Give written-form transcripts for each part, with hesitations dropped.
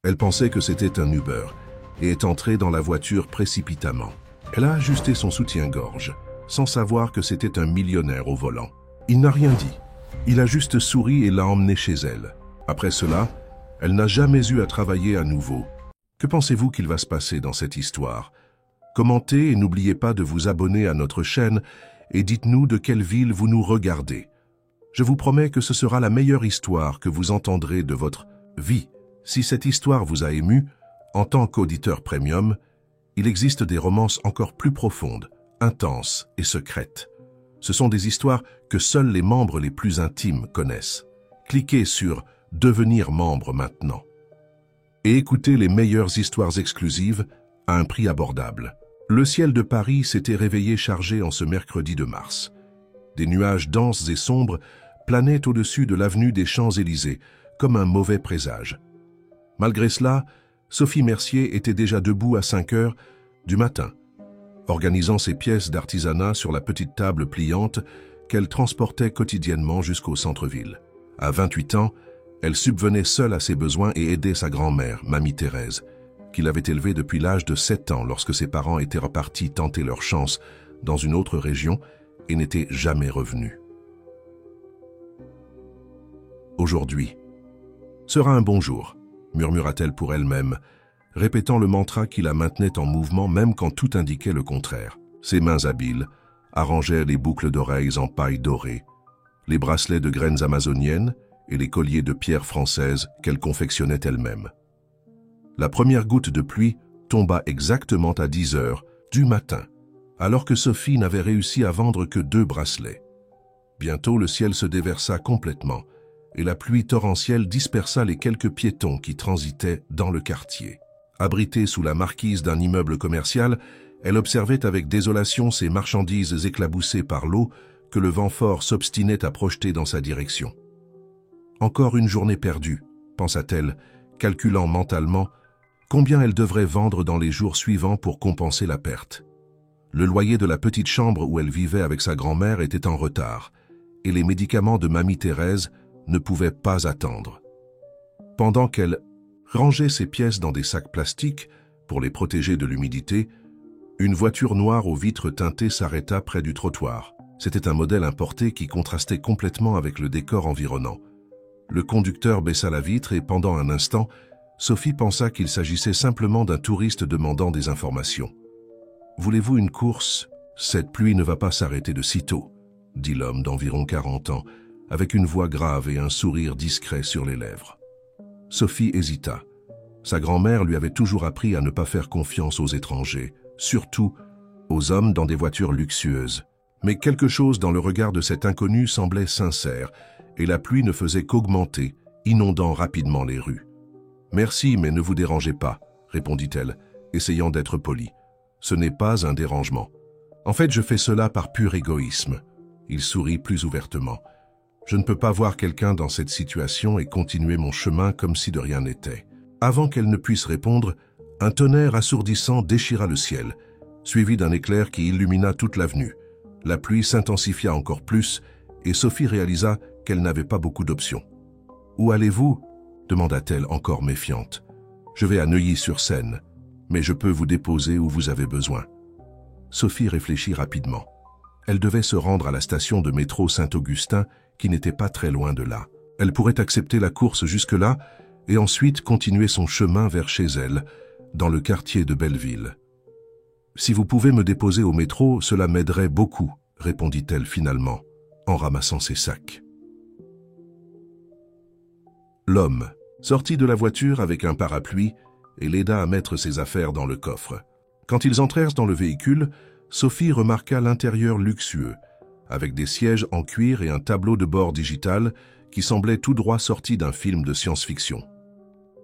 Elle pensait que c'était un Uber et est entrée dans la voiture précipitamment. Elle a ajusté son soutien-gorge, sans savoir que c'était un millionnaire au volant. Il n'a rien dit. Il a juste souri et l'a emmenée chez elle. Après cela, elle n'a jamais eu à travailler à nouveau. Que pensez-vous qu'il va se passer dans cette histoire? Commentez et n'oubliez pas de vous abonner à notre chaîne et dites-nous de quelle ville vous nous regardez. Je vous promets que ce sera la meilleure histoire que vous entendrez de votre vie. Si cette histoire vous a ému, en tant qu'auditeur premium, il existe des romances encore plus profondes, intenses et secrètes. Ce sont des histoires que seuls les membres les plus intimes connaissent. Cliquez sur « Devenir membre maintenant » et écoutez les meilleures histoires exclusives à un prix abordable. Le ciel de Paris s'était réveillé chargé en ce mercredi de mars. Des nuages denses et sombres planaient au-dessus de l'avenue des Champs-Élysées, comme un mauvais présage. Malgré cela, Sophie Mercier était déjà debout à 5 heures du matin, organisant ses pièces d'artisanat sur la petite table pliante qu'elle transportait quotidiennement jusqu'au centre-ville. À 28 ans, elle subvenait seule à ses besoins et aidait sa grand-mère, Mamie Thérèse, qui l'avait élevée depuis l'âge de 7 ans lorsque ses parents étaient repartis tenter leur chance dans une autre région et n'étaient jamais revenus. Aujourd'hui sera un bon jour, murmura-t-elle pour elle-même, répétant le mantra qui la maintenait en mouvement même quand tout indiquait le contraire. Ses mains habiles arrangeaient les boucles d'oreilles en paille dorée, les bracelets de graines amazoniennes et les colliers de pierres françaises qu'elle confectionnait elle-même. La première goutte de pluie tomba exactement à 10 heures du matin, alors que Sophie n'avait réussi à vendre que 2 bracelets. Bientôt, le ciel se déversa complètement et la pluie torrentielle dispersa les quelques piétons qui transitaient dans le quartier. Abritée sous la marquise d'un immeuble commercial, elle observait avec désolation ces marchandises éclaboussées par l'eau que le vent fort s'obstinait à projeter dans sa direction. Encore une journée perdue, pensa-t-elle, calculant mentalement combien elle devrait vendre dans les jours suivants pour compenser la perte. Le loyer de la petite chambre où elle vivait avec sa grand-mère était en retard, et les médicaments de Mamie Thérèse ne pouvaient pas attendre. Pendant qu'elle rangeait ses pièces dans des sacs plastiques pour les protéger de l'humidité, une voiture noire aux vitres teintées s'arrêta près du trottoir. C'était un modèle importé qui contrastait complètement avec le décor environnant. Le conducteur baissa la vitre et pendant un instant, Sophie pensa qu'il s'agissait simplement d'un touriste demandant des informations. « Voulez-vous une course? Cette pluie ne va pas s'arrêter de sitôt, » dit l'homme d'environ 40 ans, avec une voix grave et un sourire discret sur les lèvres. Sophie hésita. Sa grand-mère lui avait toujours appris à ne pas faire confiance aux étrangers, surtout aux hommes dans des voitures luxueuses. Mais quelque chose dans le regard de cet inconnu semblait sincère, et la pluie ne faisait qu'augmenter, inondant rapidement les rues. « Merci, mais ne vous dérangez pas, » répondit-elle, essayant d'être polie. « Ce n'est pas un dérangement. En fait, je fais cela par pur égoïsme. » Il sourit plus ouvertement. « Je ne peux pas voir quelqu'un dans cette situation et continuer mon chemin comme si de rien n'était. » Avant qu'elle ne puisse répondre, un tonnerre assourdissant déchira le ciel, suivi d'un éclair qui illumina toute l'avenue. La pluie s'intensifia encore plus et Sophie réalisa qu'elle n'avait pas beaucoup d'options. « Où allez-vous » demanda-t-elle encore méfiante. « Je vais à Neuilly-sur-Seine, mais je peux vous déposer où vous avez besoin. » Sophie réfléchit rapidement. Elle devait se rendre à la station de métro Saint-Augustin, qui n'était pas très loin de là. Elle pourrait accepter la course jusque-là et ensuite continuer son chemin vers chez elle, dans le quartier de Belleville. « Si vous pouvez me déposer au métro, cela m'aiderait beaucoup, » répondit-elle finalement, en ramassant ses sacs. L'homme sortit de la voiture avec un parapluie et l'aida à mettre ses affaires dans le coffre. Quand ils entrèrent dans le véhicule, Sophie remarqua l'intérieur luxueux, avec des sièges en cuir et un tableau de bord digital qui semblait tout droit sorti d'un film de science-fiction.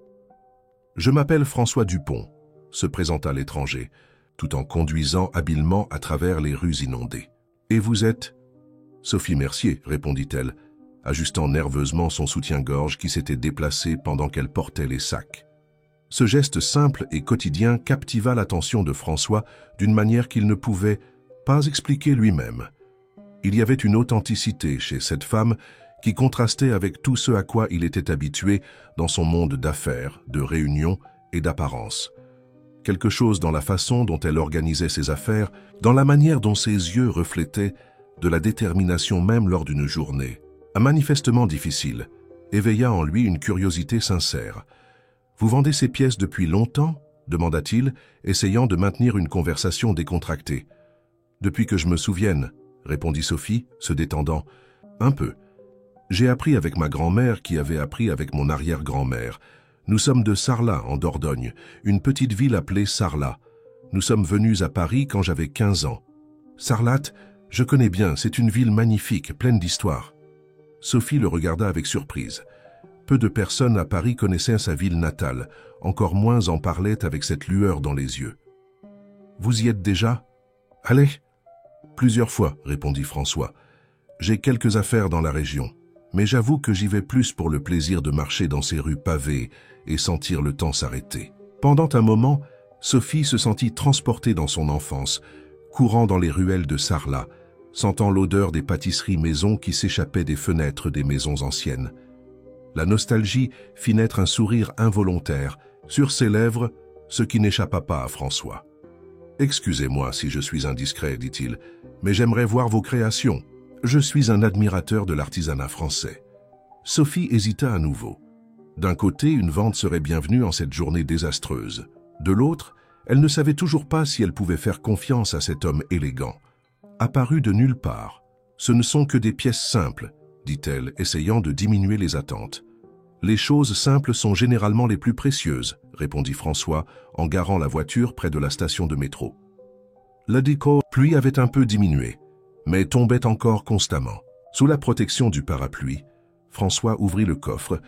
« Je m'appelle François Dupont », se présenta l'étranger, tout en conduisant habilement à travers les rues inondées. « Et vous êtes ?»« Sophie Mercier », répondit-elle, ajustant nerveusement son soutien-gorge qui s'était déplacé pendant qu'elle portait les sacs. Ce geste simple et quotidien captiva l'attention de François d'une manière qu'il ne pouvait pas expliquer lui-même. Il y avait une authenticité chez cette femme qui contrastait avec tout ce à quoi il était habitué dans son monde d'affaires, de réunions et d'apparence. Quelque chose dans la façon dont elle organisait ses affaires, dans la manière dont ses yeux reflétaient de la détermination même lors d'une journée, manifestement difficile, éveilla en lui une curiosité sincère. « Vous vendez ces pièces depuis longtemps ?» demanda-t-il, essayant de maintenir une conversation décontractée. « Depuis que je me souvienne », répondit Sophie, se détendant. « Un peu. J'ai appris avec ma grand-mère qui avait appris avec mon arrière-grand-mère. Nous sommes de Sarlat, en Dordogne, une petite ville appelée Sarlat. Nous sommes venus à Paris quand j'avais 15 ans. Sarlat, je connais bien, c'est une ville magnifique, pleine d'histoire. » Sophie le regarda avec surprise. Peu de personnes à Paris connaissaient sa ville natale, encore moins en parlaient avec cette lueur dans les yeux. « Vous y êtes déjà ? »« Allez !»« Plusieurs fois, » répondit François. « J'ai quelques affaires dans la région, mais j'avoue que j'y vais plus pour le plaisir de marcher dans ces rues pavées et sentir le temps s'arrêter. » Pendant un moment, Sophie se sentit transportée dans son enfance, courant dans les ruelles de Sarlat, sentant l'odeur des pâtisseries maison qui s'échappaient des fenêtres des maisons anciennes. La nostalgie fit naître un sourire involontaire, sur ses lèvres, ce qui n'échappa pas à François. « Excusez-moi si je suis indiscret, dit-il, mais j'aimerais voir vos créations. Je suis un admirateur de l'artisanat français. » Sophie hésita à nouveau. D'un côté, une vente serait bienvenue en cette journée désastreuse. De l'autre, elle ne savait toujours pas si elle pouvait faire confiance à cet homme élégant. Apparu de nulle part. « Ce ne sont que des pièces simples, » dit-elle, essayant de diminuer les attentes. « Les choses simples sont généralement les plus précieuses, » répondit François en garant la voiture près de la station de métro. La pluie avait un peu diminué, mais tombait encore constamment. Sous la protection du parapluie, François ouvrit le coffre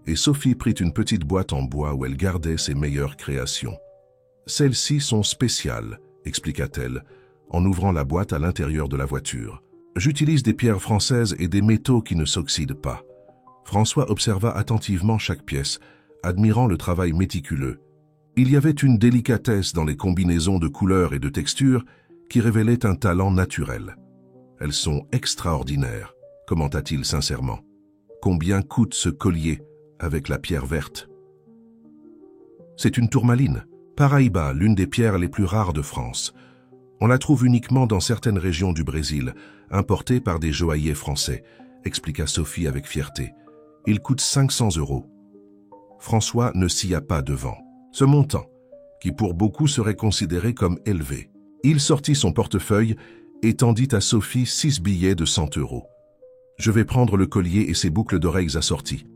et Sophie prit une petite boîte en bois où elle gardait ses meilleures créations. « Celles-ci sont spéciales, » expliqua-t-elle, en ouvrant la boîte à l'intérieur de la voiture. « J'utilise des pierres françaises et des métaux qui ne s'oxydent pas. » François observa attentivement chaque pièce, admirant le travail méticuleux. Il y avait une délicatesse dans les combinaisons de couleurs et de textures qui révélait un talent naturel. « Elles sont extraordinaires, » commenta-t-il sincèrement. « Combien coûte ce collier avec la pierre verte ?»« C'est une tourmaline, Paraíba, l'une des pierres les plus rares de France. On la trouve uniquement dans certaines régions du Brésil, importée par des joailliers français, » expliqua Sophie avec fierté. « Il coûte 500 €. » François ne scia pas devant. Ce montant, qui pour beaucoup serait considéré comme élevé. Il sortit son portefeuille et tendit à Sophie 6 billets de 100 €. « Je vais prendre le collier et ses boucles d'oreilles assorties. »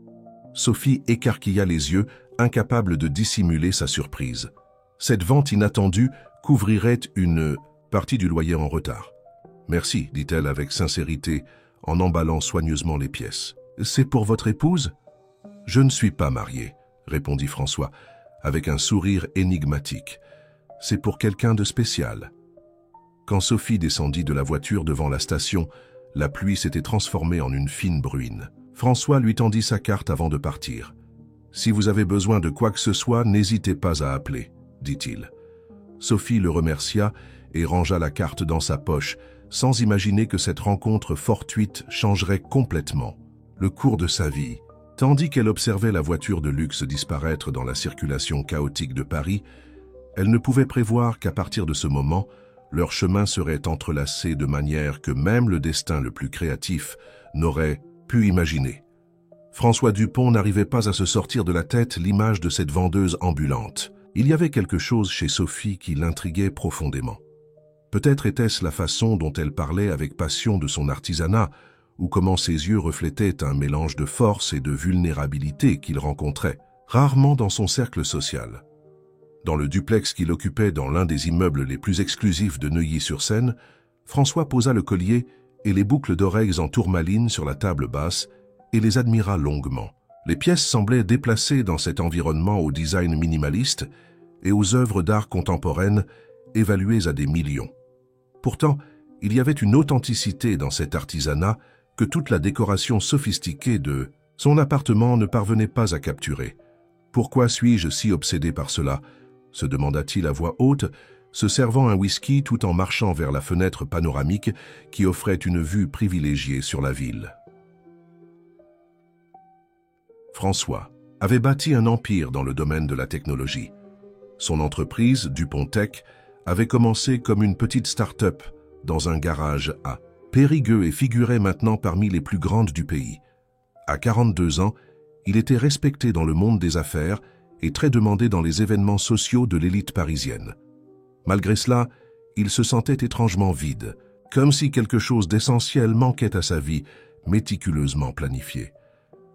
Sophie écarquilla les yeux, incapable de dissimuler sa surprise. Cette vente inattendue couvrirait une partie du loyer en retard. « Merci, » dit-elle avec sincérité, en emballant soigneusement les pièces. « C'est pour votre épouse ?»« Je ne suis pas marié, » répondit François, avec un sourire énigmatique. « C'est pour quelqu'un de spécial. » Quand Sophie descendit de la voiture devant la station, la pluie s'était transformée en une fine bruine. François lui tendit sa carte avant de partir. « Si vous avez besoin de quoi que ce soit, n'hésitez pas à appeler, » dit-il. Sophie le remercia et rangea la carte dans sa poche, sans imaginer que cette rencontre fortuite changerait complètement le cours de sa vie. Tandis qu'elle observait la voiture de luxe disparaître dans la circulation chaotique de Paris, elle ne pouvait prévoir qu'à partir de ce moment, leur chemin serait entrelacé de manière que même le destin le plus créatif n'aurait pu imaginer. François Dupont n'arrivait pas à se sortir de la tête l'image de cette vendeuse ambulante. Il y avait quelque chose chez Sophie qui l'intriguait profondément. Peut-être était-ce la façon dont elle parlait avec passion de son artisanat, ou comment ses yeux reflétaient un mélange de force et de vulnérabilité qu'il rencontrait, rarement dans son cercle social. Dans le duplex qu'il occupait dans l'un des immeubles les plus exclusifs de Neuilly-sur-Seine, François posa le collier et les boucles d'oreilles en tourmaline sur la table basse et les admira longuement. Les pièces semblaient déplacées dans cet environnement au design minimaliste et aux œuvres d'art contemporaines évaluées à des millions. Pourtant, il y avait une authenticité dans cet artisanat que toute la décoration sophistiquée de son appartement ne parvenait pas à capturer. « Pourquoi suis-je si obsédé par cela ?» se demanda-t-il à voix haute, se servant un whisky tout en marchant vers la fenêtre panoramique qui offrait une vue privilégiée sur la ville. François avait bâti un empire dans le domaine de la technologie. Son entreprise, Dupont Tech, avait commencé comme une petite start-up dans un garage à Périgueux et figurait maintenant parmi les plus grandes du pays. À 42 ans, il était respecté dans le monde des affaires et très demandé dans les événements sociaux de l'élite parisienne. Malgré cela, il se sentait étrangement vide, comme si quelque chose d'essentiel manquait à sa vie, méticuleusement planifiée.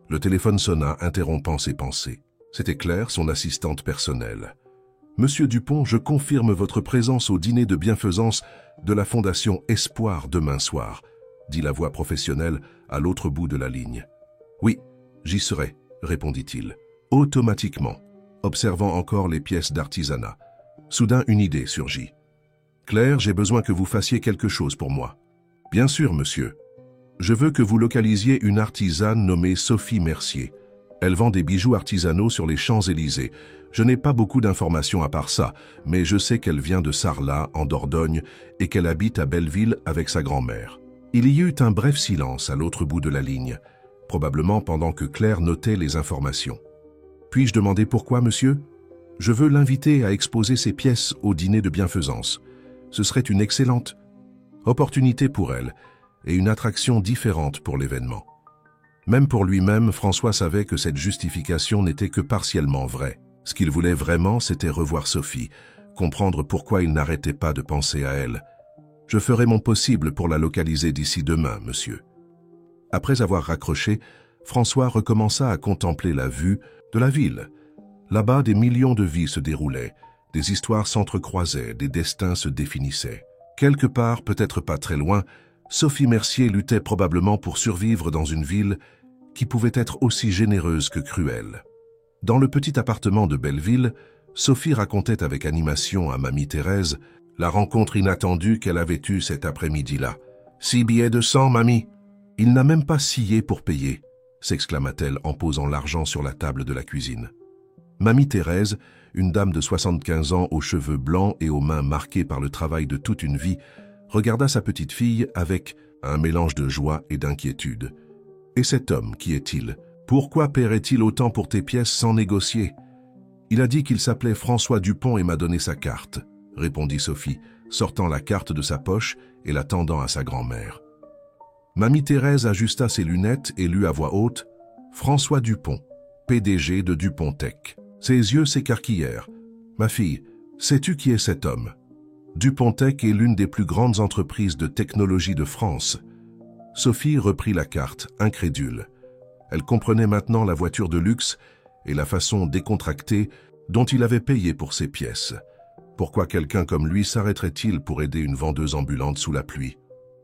Le téléphone sonna, interrompant ses pensées. C'était Claire, son assistante personnelle. « Monsieur Dupont, je confirme votre présence au dîner de bienfaisance de la Fondation Espoir demain soir, » dit la voix professionnelle à l'autre bout de la ligne. « Oui, j'y serai, » répondit-il, automatiquement, observant encore les pièces d'artisanat. Soudain, une idée surgit. « Claire, j'ai besoin que vous fassiez quelque chose pour moi. »« Bien sûr, monsieur. Je veux que vous localisiez une artisane nommée Sophie Mercier. Elle vend des bijoux artisanaux sur les Champs-Élysées. Je n'ai pas beaucoup d'informations à part ça, mais je sais qu'elle vient de Sarlat, en Dordogne, et qu'elle habite à Belleville avec sa grand-mère. » Il y eut un bref silence à l'autre bout de la ligne, probablement pendant que Claire notait les informations. « Puis-je demander pourquoi, monsieur ? Je veux l'inviter à exposer ses pièces au dîner de bienfaisance. Ce serait une excellente opportunité pour elle et une attraction différente pour l'événement. » Même pour lui-même, François savait que cette justification n'était que partiellement vraie. Ce qu'il voulait vraiment, c'était revoir Sophie, comprendre pourquoi il n'arrêtait pas de penser à elle. « Je ferai mon possible pour la localiser d'ici demain, monsieur. » Après avoir raccroché, François recommença à contempler la vue de la ville. Là-bas, des millions de vies se déroulaient, des histoires s'entrecroisaient, des destins se définissaient. Quelque part, peut-être pas très loin, Sophie Mercier luttait probablement pour survivre dans une ville qui pouvait être aussi généreuse que cruelle. Dans le petit appartement de Belleville, Sophie racontait avec animation à Mamie Thérèse la rencontre inattendue qu'elle avait eue cet après-midi-là. « 6 billets de 100, mamie !»« Il n'a même pas scié pour payer !» s'exclama-t-elle en posant l'argent sur la table de la cuisine. Mamie Thérèse, une dame de 75 ans aux cheveux blancs et aux mains marquées par le travail de toute une vie, regarda sa petite fille avec un mélange de joie et d'inquiétude. « Et cet homme, qui est-il ? Pourquoi paierait-il autant pour tes pièces sans négocier ? » « Il a dit qu'il s'appelait François Dupont et m'a donné sa carte, » répondit Sophie, sortant la carte de sa poche et la tendant à sa grand-mère. Mamie Thérèse ajusta ses lunettes et lut à voix haute « François Dupont, PDG de Dupont Tech ». Ses yeux s'écarquillèrent. « Ma fille, sais-tu qui est cet homme ? Dupont Tech est l'une des plus grandes entreprises de technologie de France. » Sophie reprit la carte, incrédule. Elle comprenait maintenant la voiture de luxe et la façon décontractée dont il avait payé pour ses pièces. Pourquoi quelqu'un comme lui s'arrêterait-il pour aider une vendeuse ambulante sous la pluie ?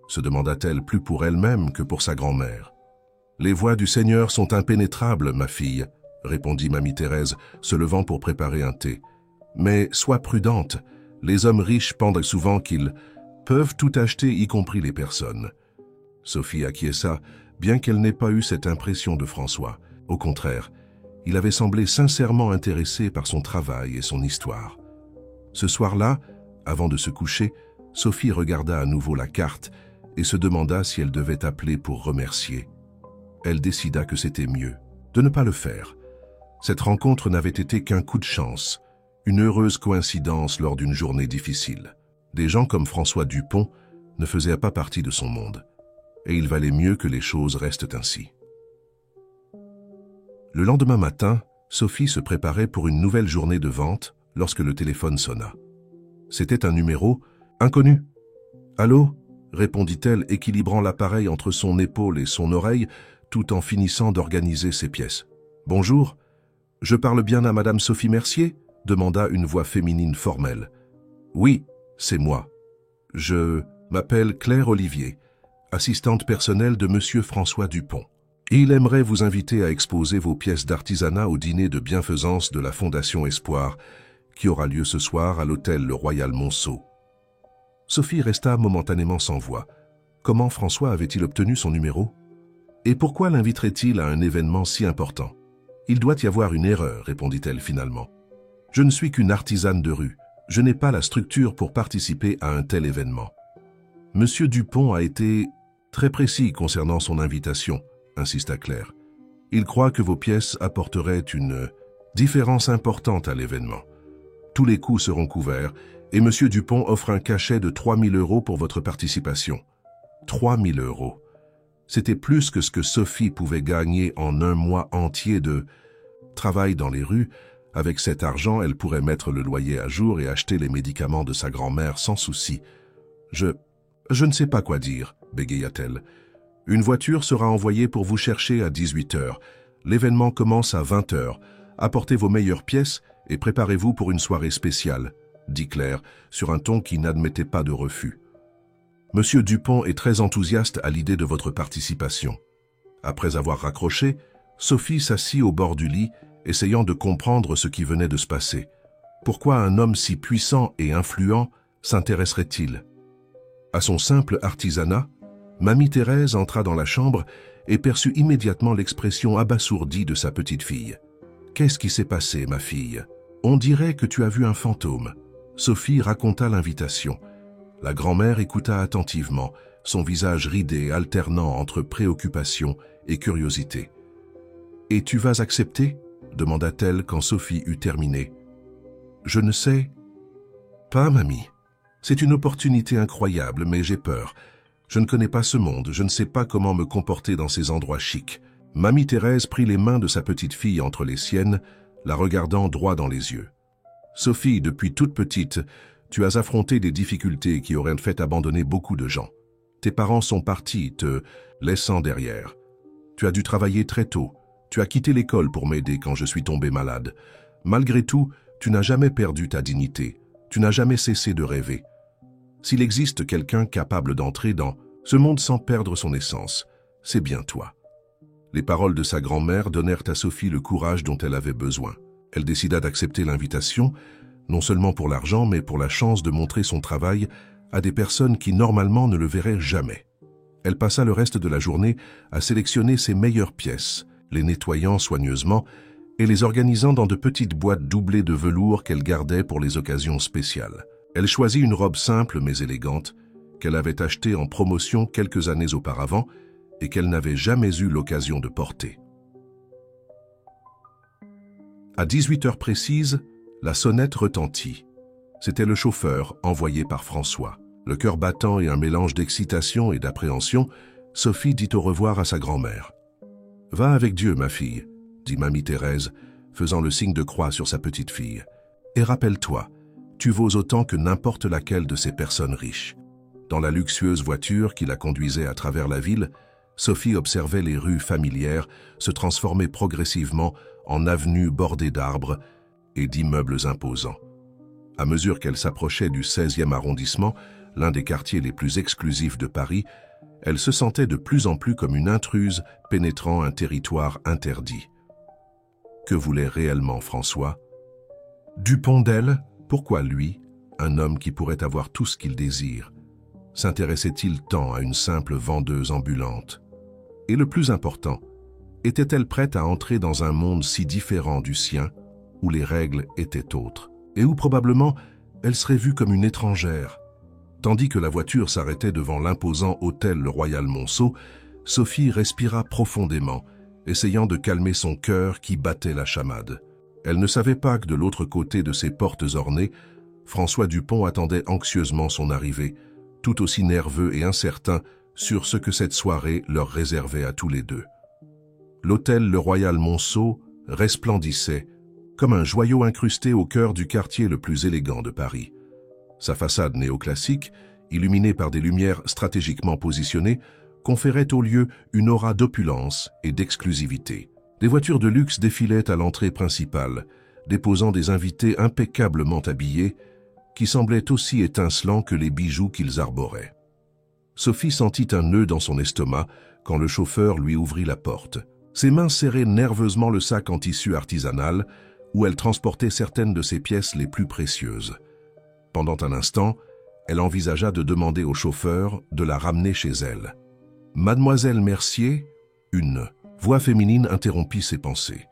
Se demanda-t-elle plus pour elle-même que pour sa grand-mère. « Les voies du Seigneur sont impénétrables, ma fille, » répondit Mamie Thérèse, se levant pour préparer un thé. « Mais sois prudente, les hommes riches pensent souvent qu'ils peuvent tout acheter, y compris les personnes. » Sophie acquiesça, bien qu'elle n'ait pas eu cette impression de François. Au contraire, il avait semblé sincèrement intéressé par son travail et son histoire. Ce soir-là, avant de se coucher, Sophie regarda à nouveau la carte et se demanda si elle devait appeler pour remercier. Elle décida que c'était mieux de ne pas le faire. Cette rencontre n'avait été qu'un coup de chance, une heureuse coïncidence lors d'une journée difficile. Des gens comme François Dupont ne faisaient pas partie de son monde, et il valait mieux que les choses restent ainsi. Le lendemain matin, Sophie se préparait pour une nouvelle journée de vente lorsque le téléphone sonna. C'était un numéro inconnu. « Allô ?» répondit-elle, équilibrant l'appareil entre son épaule et son oreille, tout en finissant d'organiser ses pièces. « Bonjour, je parle bien à Madame Sophie Mercier ?» demanda une voix féminine formelle. « Oui, c'est moi. Je m'appelle Claire Olivier, assistante personnelle de Monsieur François Dupont. Il aimerait vous inviter à exposer vos pièces d'artisanat au dîner de bienfaisance de la Fondation Espoir, qui aura lieu ce soir à l'hôtel Le Royal Monceau. » Sophie resta momentanément sans voix. Comment François avait-il obtenu son numéro? Et pourquoi l'inviterait-il à un événement si important? « Il doit y avoir une erreur, répondit-elle finalement. Je ne suis qu'une artisane de rue. Je n'ai pas la structure pour participer à un tel événement. Monsieur Dupont a été très précis concernant son invitation, insista Claire. Il croit que vos pièces apporteraient une différence importante à l'événement. Tous les coûts seront couverts et M. Dupont offre un cachet de 3 000 € pour votre participation. 3 000 €. C'était plus que ce que Sophie pouvait gagner en un mois entier de travail dans les rues. Avec cet argent, elle pourrait mettre le loyer à jour et acheter les médicaments de sa grand-mère sans souci. Je ne sais pas quoi dire, bégaya-t-elle. Une voiture sera envoyée pour vous chercher à 18 h. L'événement commence à 20 h. Apportez vos meilleures pièces et préparez-vous pour une soirée spéciale, dit Claire, sur un ton qui n'admettait pas de refus. Monsieur Dupont est très enthousiaste à l'idée de votre participation. Après avoir raccroché, Sophie s'assit au bord du lit, essayant de comprendre ce qui venait de se passer. Pourquoi un homme si puissant et influent s'intéresserait-il? À son simple artisanat, Mamie Thérèse entra dans la chambre et perçut immédiatement l'expression abasourdie de sa petite-fille. « Qu'est-ce qui s'est passé, ma fille? On dirait que tu as vu un fantôme. » Sophie raconta l'invitation. La grand-mère écouta attentivement, son visage ridé alternant entre préoccupation et curiosité. « Et tu vas accepter ?» demanda-t-elle quand Sophie eut terminé. « Je ne sais pas, mamie. C'est une opportunité incroyable, mais j'ai peur. Je ne connais pas ce monde, je ne sais pas comment me comporter dans ces endroits chics. » Mamie Thérèse prit les mains de sa petite-fille entre les siennes, la regardant droit dans les yeux. « Sophie, depuis toute petite, tu as affronté des difficultés qui auraient fait abandonner beaucoup de gens. Tes parents sont partis, te laissant derrière. Tu as dû travailler très tôt. Tu as quitté l'école pour m'aider quand je suis tombée malade. Malgré tout, tu n'as jamais perdu ta dignité. Tu n'as jamais cessé de rêver. S'il existe quelqu'un capable d'entrer dans ce monde sans perdre son essence, c'est bien toi. » Les paroles de sa grand-mère donnèrent à Sophie le courage dont elle avait besoin. Elle décida d'accepter l'invitation, non seulement pour l'argent, mais pour la chance de montrer son travail à des personnes qui normalement ne le verraient jamais. Elle passa le reste de la journée à sélectionner ses meilleures pièces, les nettoyant soigneusement et les organisant dans de petites boîtes doublées de velours qu'elle gardait pour les occasions spéciales. Elle choisit une robe simple mais élégante qu'elle avait achetée en promotion quelques années auparavant et qu'elle n'avait jamais eu l'occasion de porter. À 18 h précises, la sonnette retentit. C'était le chauffeur envoyé par François. Le cœur battant et un mélange d'excitation et d'appréhension, Sophie dit au revoir à sa grand-mère. « Va avec Dieu, ma fille, » dit Mamie Thérèse, faisant le signe de croix sur sa petite-fille. « Et rappelle-toi, tu vaux autant que n'importe laquelle de ces personnes riches. » Dans la luxueuse voiture qui la conduisait à travers la ville, Sophie observait les rues familières se transformer progressivement en avenues bordées d'arbres et d'immeubles imposants. À mesure qu'elle s'approchait du 16e arrondissement, l'un des quartiers les plus exclusifs de Paris, elle se sentait de plus en plus comme une intruse pénétrant un territoire interdit. Que voulait réellement François? Dupont d'elle? Pourquoi lui, un homme qui pourrait avoir tout ce qu'il désire? S'intéressait-il tant à une simple vendeuse ambulante? Et le plus important, était-elle prête à entrer dans un monde si différent du sien, où les règles étaient autres, et où probablement elle serait vue comme une étrangère? Tandis que la voiture s'arrêtait devant l'imposant hôtel Le Royal Monceau, Sophie respira profondément, essayant de calmer son cœur qui battait la chamade. Elle ne savait pas que de l'autre côté de ces portes ornées, François Dupont attendait anxieusement son arrivée, tout aussi nerveux et incertain sur ce que cette soirée leur réservait à tous les deux. L'hôtel Le Royal Monceau resplendissait, comme un joyau incrusté au cœur du quartier le plus élégant de Paris. Sa façade néoclassique, illuminée par des lumières stratégiquement positionnées, conférait au lieu une aura d'opulence et d'exclusivité. Des voitures de luxe défilaient à l'entrée principale, déposant des invités impeccablement habillés, qui semblaient aussi étincelants que les bijoux qu'ils arboraient. Sophie sentit un nœud dans son estomac quand le chauffeur lui ouvrit la porte. Ses mains serraient nerveusement le sac en tissu artisanal, où elle transportait certaines de ses pièces les plus précieuses. Pendant un instant, elle envisagea de demander au chauffeur de la ramener chez elle. « Mademoiselle Mercier ?» Une voix féminine interrompit ses pensées.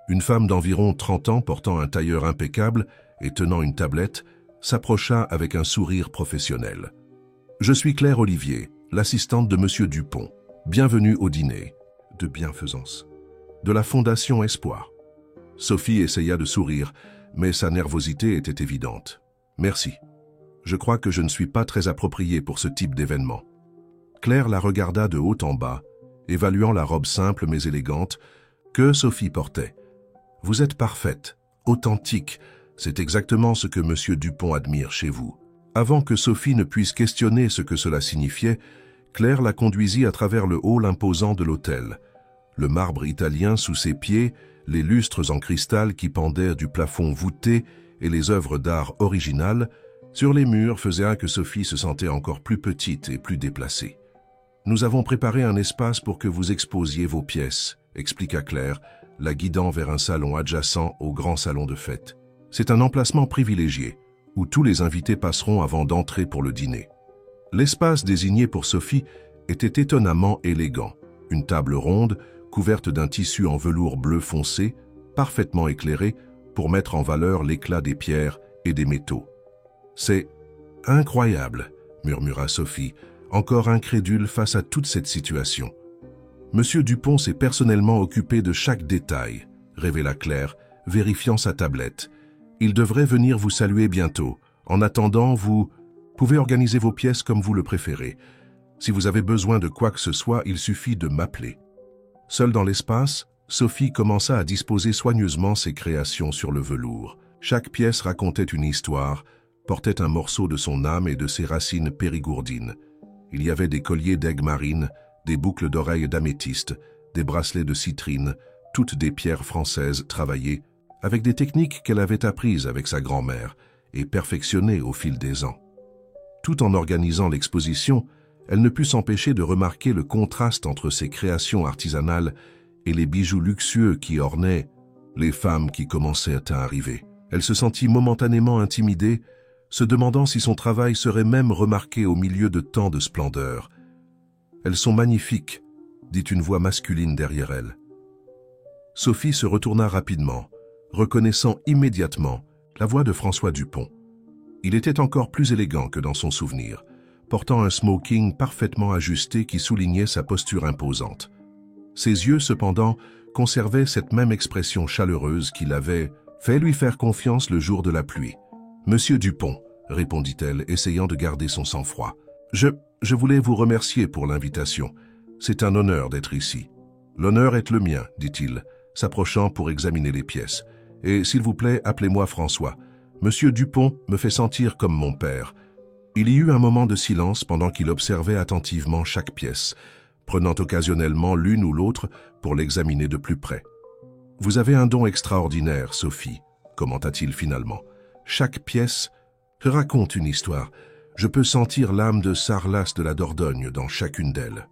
Une femme d'environ 30 ans portant un tailleur impeccable et tenant une tablette s'approcha avec un sourire professionnel. « Je suis Claire Olivier, l'assistante de Monsieur Dupont. Bienvenue au dîner. » De bienfaisance. de la Fondation Espoir. Sophie essaya de sourire, mais sa nervosité était évidente. Merci. Je crois que je ne suis pas très appropriée pour ce type d'événement. Claire la regarda de haut en bas, évaluant la robe simple mais élégante que Sophie portait. Vous êtes parfaite, authentique, c'est exactement ce que M. Dupont admire chez vous. Avant que Sophie ne puisse questionner ce que cela signifiait, Claire la conduisit à travers le hall imposant de l'hôtel. Le marbre italien sous ses pieds, les lustres en cristal qui pendaient du plafond voûté et les œuvres d'art originales sur les murs faisaient que Sophie se sentait encore plus petite et plus déplacée. « Nous avons préparé un espace pour que vous exposiez vos pièces », expliqua Claire, la guidant vers un salon adjacent au grand salon de fête. « C'est un emplacement privilégié, où tous les invités passeront avant d'entrer pour le dîner. » L'espace désigné pour Sophie était étonnamment élégant. Une table ronde, couverte d'un tissu en velours bleu foncé, parfaitement éclairé pour mettre en valeur l'éclat des pierres et des métaux. « C'est incroyable », murmura Sophie, encore incrédule face à toute cette situation. « Monsieur Dupont s'est personnellement occupé de chaque détail », révéla Claire, vérifiant sa tablette. « Il devrait venir vous saluer bientôt. En attendant, vous pouvez organiser vos pièces comme vous le préférez. Si vous avez besoin de quoi que ce soit, il suffit de m'appeler. » Seule dans l'espace, Sophie commença à disposer soigneusement ses créations sur le velours. Chaque pièce racontait une histoire, portait un morceau de son âme et de ses racines périgourdines. Il y avait des colliers d'aigues marines, des boucles d'oreilles d'améthyste, des bracelets de citrine, toutes des pierres françaises travaillées, avec des techniques qu'elle avait apprises avec sa grand-mère et perfectionnées au fil des ans. Tout en organisant l'exposition, elle ne put s'empêcher de remarquer le contraste entre ses créations artisanales et les bijoux luxueux qui ornaient les femmes qui commençaient à arriver. Elle se sentit momentanément intimidée, se demandant si son travail serait même remarqué au milieu de tant de splendeur. « Elles sont magnifiques », dit une voix masculine derrière elle. Sophie se retourna rapidement, reconnaissant immédiatement la voix de François Dupont. Il était encore plus élégant que dans son souvenir, portant un smoking parfaitement ajusté qui soulignait sa posture imposante. Ses yeux, cependant, conservaient cette même expression chaleureuse qui l'avait fait lui faire confiance le jour de la pluie. « Monsieur Dupont », répondit-elle, essayant de garder son sang-froid. « Je voulais vous remercier pour l'invitation. C'est un honneur d'être ici. »« L'honneur est le mien, » dit-il, s'approchant pour examiner les pièces. « Et s'il vous plaît, appelez-moi François. Monsieur Dupont me fait sentir comme mon père. » Il y eut un moment de silence pendant qu'il observait attentivement chaque pièce, prenant occasionnellement l'une ou l'autre pour l'examiner de plus près. « Vous avez un don extraordinaire, Sophie, » commenta-t-il finalement. « Chaque pièce raconte une histoire. Je peux sentir l'âme de Sarlas de la Dordogne dans chacune d'elles. »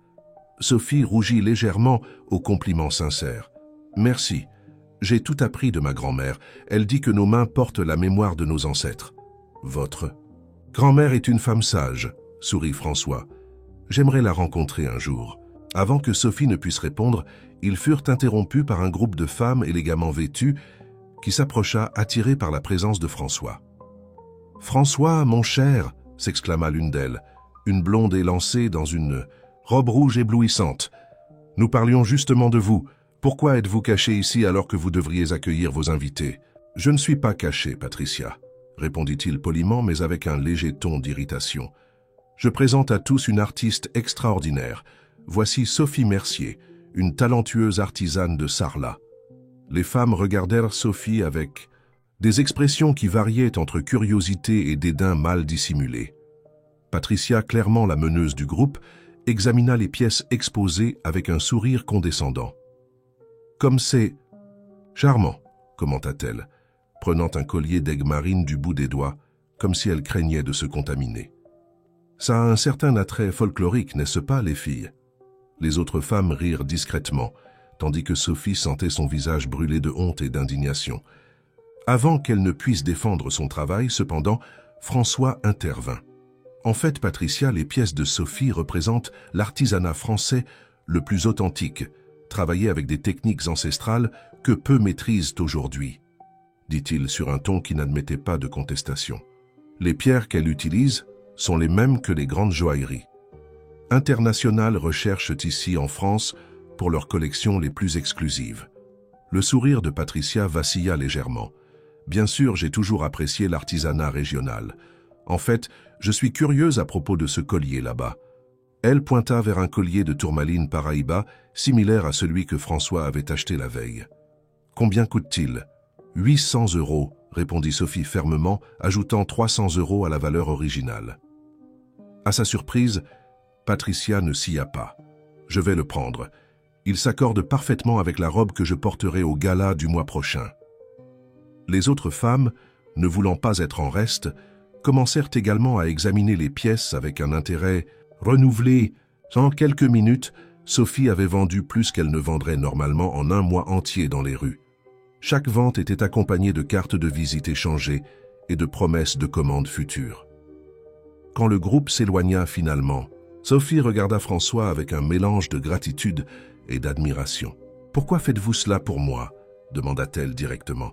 Sophie rougit légèrement aux compliments sincères. « Merci. J'ai tout appris de ma grand-mère. Elle dit que nos mains portent la mémoire de nos ancêtres. »« Votre grand-mère est une femme sage, » sourit François. « J'aimerais la rencontrer un jour. » Avant que Sophie ne puisse répondre, ils furent interrompus par un groupe de femmes élégamment vêtues qui s'approcha attiré par la présence de François. « François, mon cher !» s'exclama l'une d'elles, une blonde élancée dans une robe rouge éblouissante. « Nous parlions justement de vous. Pourquoi êtes-vous caché ici alors que vous devriez accueillir vos invités ?»« Je ne suis pas caché, Patricia, » répondit-il poliment mais avec un léger ton d'irritation. « Je présente à tous une artiste extraordinaire. Voici Sophie Mercier, une talentueuse artisane de Sarlat. » Les femmes regardèrent Sophie avec des expressions qui variaient entre curiosité et dédain mal dissimulé. Patricia, clairement la meneuse du groupe, examina les pièces exposées avec un sourire condescendant. « Comme c'est charmant, » commenta-t-elle, prenant un collier d'aigues marines du bout des doigts, comme si elle craignait de se contaminer. « Ça a un certain attrait folklorique, n'est-ce pas, les filles ?» Les autres femmes rirent discrètement, tandis que Sophie sentait son visage brûler de honte et d'indignation. Avant qu'elle ne puisse défendre son travail, cependant, François intervint. En fait, Patricia, les pièces de Sophie représentent l'artisanat français le plus authentique, travaillé avec des techniques ancestrales que peu maîtrisent aujourd'hui, dit-il sur un ton qui n'admettait pas de contestation. Les pierres qu'elle utilise sont les mêmes que les grandes joailleries. International recherchent ici en France pour leurs collections les plus exclusives. Le sourire de Patricia vacilla légèrement. Bien sûr, j'ai toujours apprécié l'artisanat régional. En fait, je suis curieuse à propos de ce collier là-bas. Elle pointa vers un collier de tourmaline Paraíba, similaire à celui que François avait acheté la veille. « Combien coûte-t-il » ? « 800 €, répondit Sophie fermement, ajoutant 300 € à la valeur originale. À sa surprise, Patricia ne sia pas. « Je vais le prendre. Il s'accorde parfaitement avec la robe que je porterai au gala du mois prochain. » Les autres femmes, ne voulant pas être en reste, commencèrent également à examiner les pièces avec un intérêt renouvelé. En quelques minutes, Sophie avait vendu plus qu'elle ne vendrait normalement en un mois entier dans les rues. Chaque vente était accompagnée de cartes de visite échangées et de promesses de commandes futures. Quand le groupe s'éloigna finalement, Sophie regarda François avec un mélange de gratitude et d'admiration. « Pourquoi faites-vous cela pour moi ?» demanda-t-elle directement.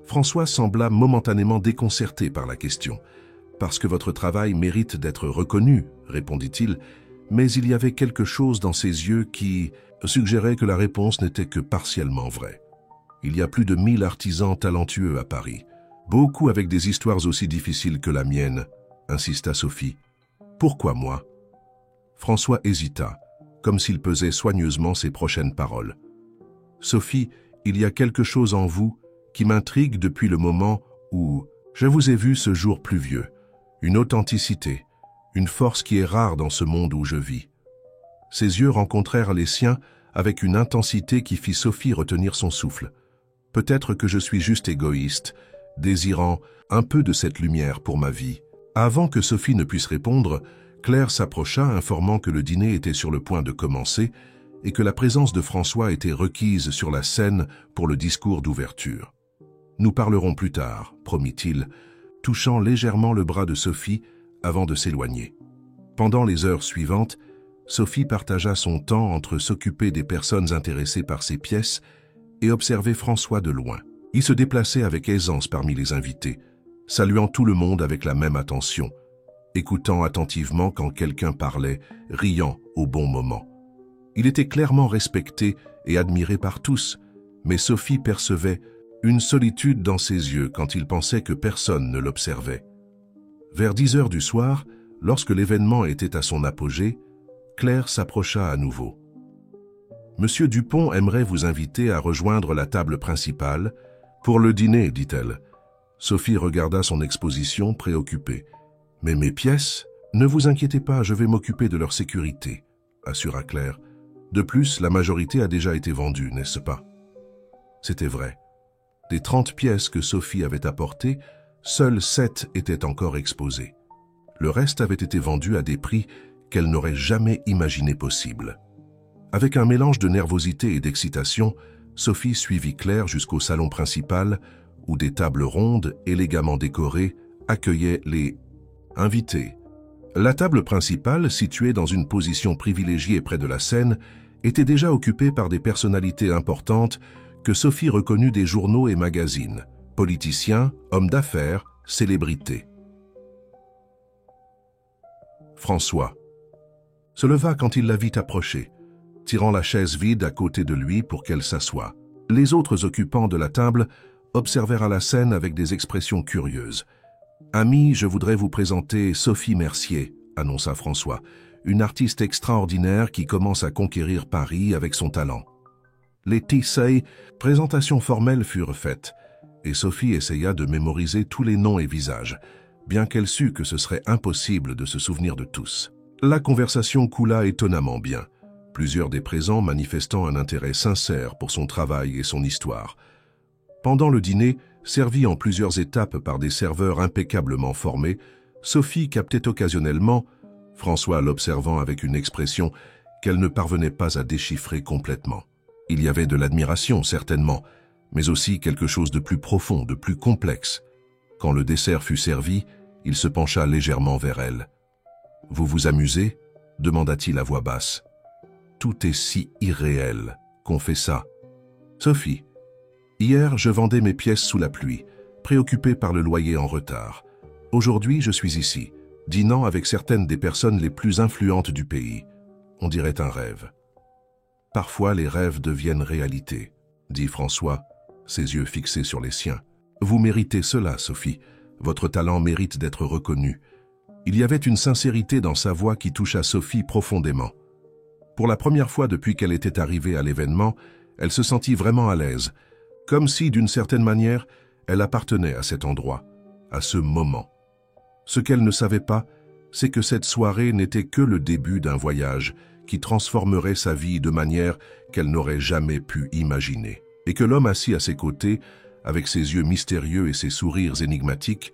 François sembla momentanément déconcerté par la question. « Parce que votre travail mérite d'être reconnu, » répondit-il, mais il y avait quelque chose dans ses yeux qui suggérait que la réponse n'était que partiellement vraie. Il y a plus de 1000 artisans talentueux à Paris, beaucoup avec des histoires aussi difficiles que la mienne, insista Sophie. « Pourquoi moi ?» François hésita, comme s'il pesait soigneusement ses prochaines paroles. « Sophie, il y a quelque chose en vous qui m'intrigue depuis le moment où je vous ai vu ce jour pluvieux, une authenticité, une force qui est rare dans ce monde où je vis. » Ses yeux rencontrèrent les siens avec une intensité qui fit Sophie retenir son souffle. Peut-être que je suis juste égoïste, désirant un peu de cette lumière pour ma vie. Avant que Sophie ne puisse répondre, Claire s'approcha, informant que le dîner était sur le point de commencer et que la présence de François était requise sur la scène pour le discours d'ouverture. « Nous parlerons plus tard, » promit-il, touchant légèrement le bras de Sophie avant de s'éloigner. Pendant les heures suivantes, Sophie partagea son temps entre s'occuper des personnes intéressées par ses pièces et observer François de loin. Il se déplaçait avec aisance parmi les invités, saluant tout le monde avec la même attention, écoutant attentivement quand quelqu'un parlait, riant au bon moment. Il était clairement respecté et admiré par tous, mais Sophie percevait une solitude dans ses yeux quand il pensait que personne ne l'observait. Vers 10 heures du soir, lorsque l'événement était à son apogée, Claire s'approcha à nouveau. « Monsieur Dupont aimerait vous inviter à rejoindre la table principale pour le dîner, dit-elle. » Sophie regarda son exposition, préoccupée. « Mais mes pièces, ne vous inquiétez pas, je vais m'occuper de leur sécurité, » assura Claire. « De plus, la majorité a déjà été vendue, n'est-ce pas ?» C'était vrai. Des 30 pièces que Sophie avait apportées, seules 7 étaient encore exposées. Le reste avait été vendu à des prix qu'elle n'aurait jamais imaginé possibles. Avec un mélange de nervosité et d'excitation, Sophie suivit Claire jusqu'au salon principal où des tables rondes, élégamment décorées, accueillaient les invités. La table principale, située dans une position privilégiée près de la scène, était déjà occupée par des personnalités importantes que Sophie reconnut des journaux et magazines, politiciens, hommes d'affaires, célébrités. François se leva quand il la vit approcher, tirant la chaise vide à côté de lui pour qu'elle s'assoie. Les autres occupants de la table observèrent à la scène avec des expressions curieuses. « Amis, je voudrais vous présenter Sophie Mercier, » annonça François, une artiste extraordinaire qui commence à conquérir Paris avec son talent. Les présentations formelles furent faites, et Sophie essaya de mémoriser tous les noms et visages, bien qu'elle sût que ce serait impossible de se souvenir de tous. La conversation coula étonnamment bien, plusieurs des présents manifestant un intérêt sincère pour son travail et son histoire. Pendant le dîner, servi en plusieurs étapes par des serveurs impeccablement formés, Sophie captait occasionnellement, François l'observant avec une expression qu'elle ne parvenait pas à déchiffrer complètement. Il y avait de l'admiration, certainement, mais aussi quelque chose de plus profond, de plus complexe. Quand le dessert fut servi, il se pencha légèrement vers elle. « Vous vous amusez ?» demanda-t-il à voix basse. « Tout est si irréel, » confessa. « Sophie, hier je vendais mes pièces sous la pluie, préoccupée par le loyer en retard. Aujourd'hui je suis ici, dînant avec certaines des personnes les plus influentes du pays. On dirait un rêve. Parfois les rêves deviennent réalité. » dit François, ses yeux fixés sur les siens. Vous méritez cela, Sophie. Votre talent mérite d'être reconnu. Il y avait une sincérité dans sa voix qui toucha Sophie profondément. Pour la première fois depuis qu'elle était arrivée à l'événement, elle se sentit vraiment à l'aise, comme si, d'une certaine manière, elle appartenait à cet endroit, à ce moment. Ce qu'elle ne savait pas, c'est que cette soirée n'était que le début d'un voyage qui transformerait sa vie de manière qu'elle n'aurait jamais pu imaginer, et que l'homme assis à ses côtés, avec ses yeux mystérieux et ses sourires énigmatiques,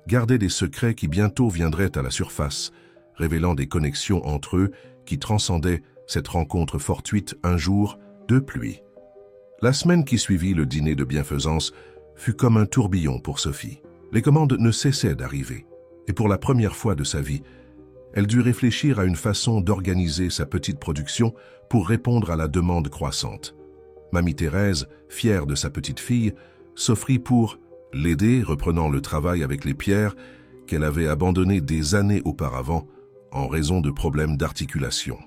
gardait des secrets qui bientôt viendraient à la surface, révélant des connexions entre eux qui transcendaient cette rencontre fortuite un jour de pluie. La semaine qui suivit le dîner de bienfaisance fut comme un tourbillon pour Sophie. Les commandes ne cessaient d'arriver, et pour la première fois de sa vie, elle dut réfléchir à une façon d'organiser sa petite production pour répondre à la demande croissante. Mamie Thérèse, fière de sa petite fille, s'offrit pour l'aider, reprenant le travail avec les pierres qu'elle avait abandonné des années auparavant en raison de problèmes d'articulation.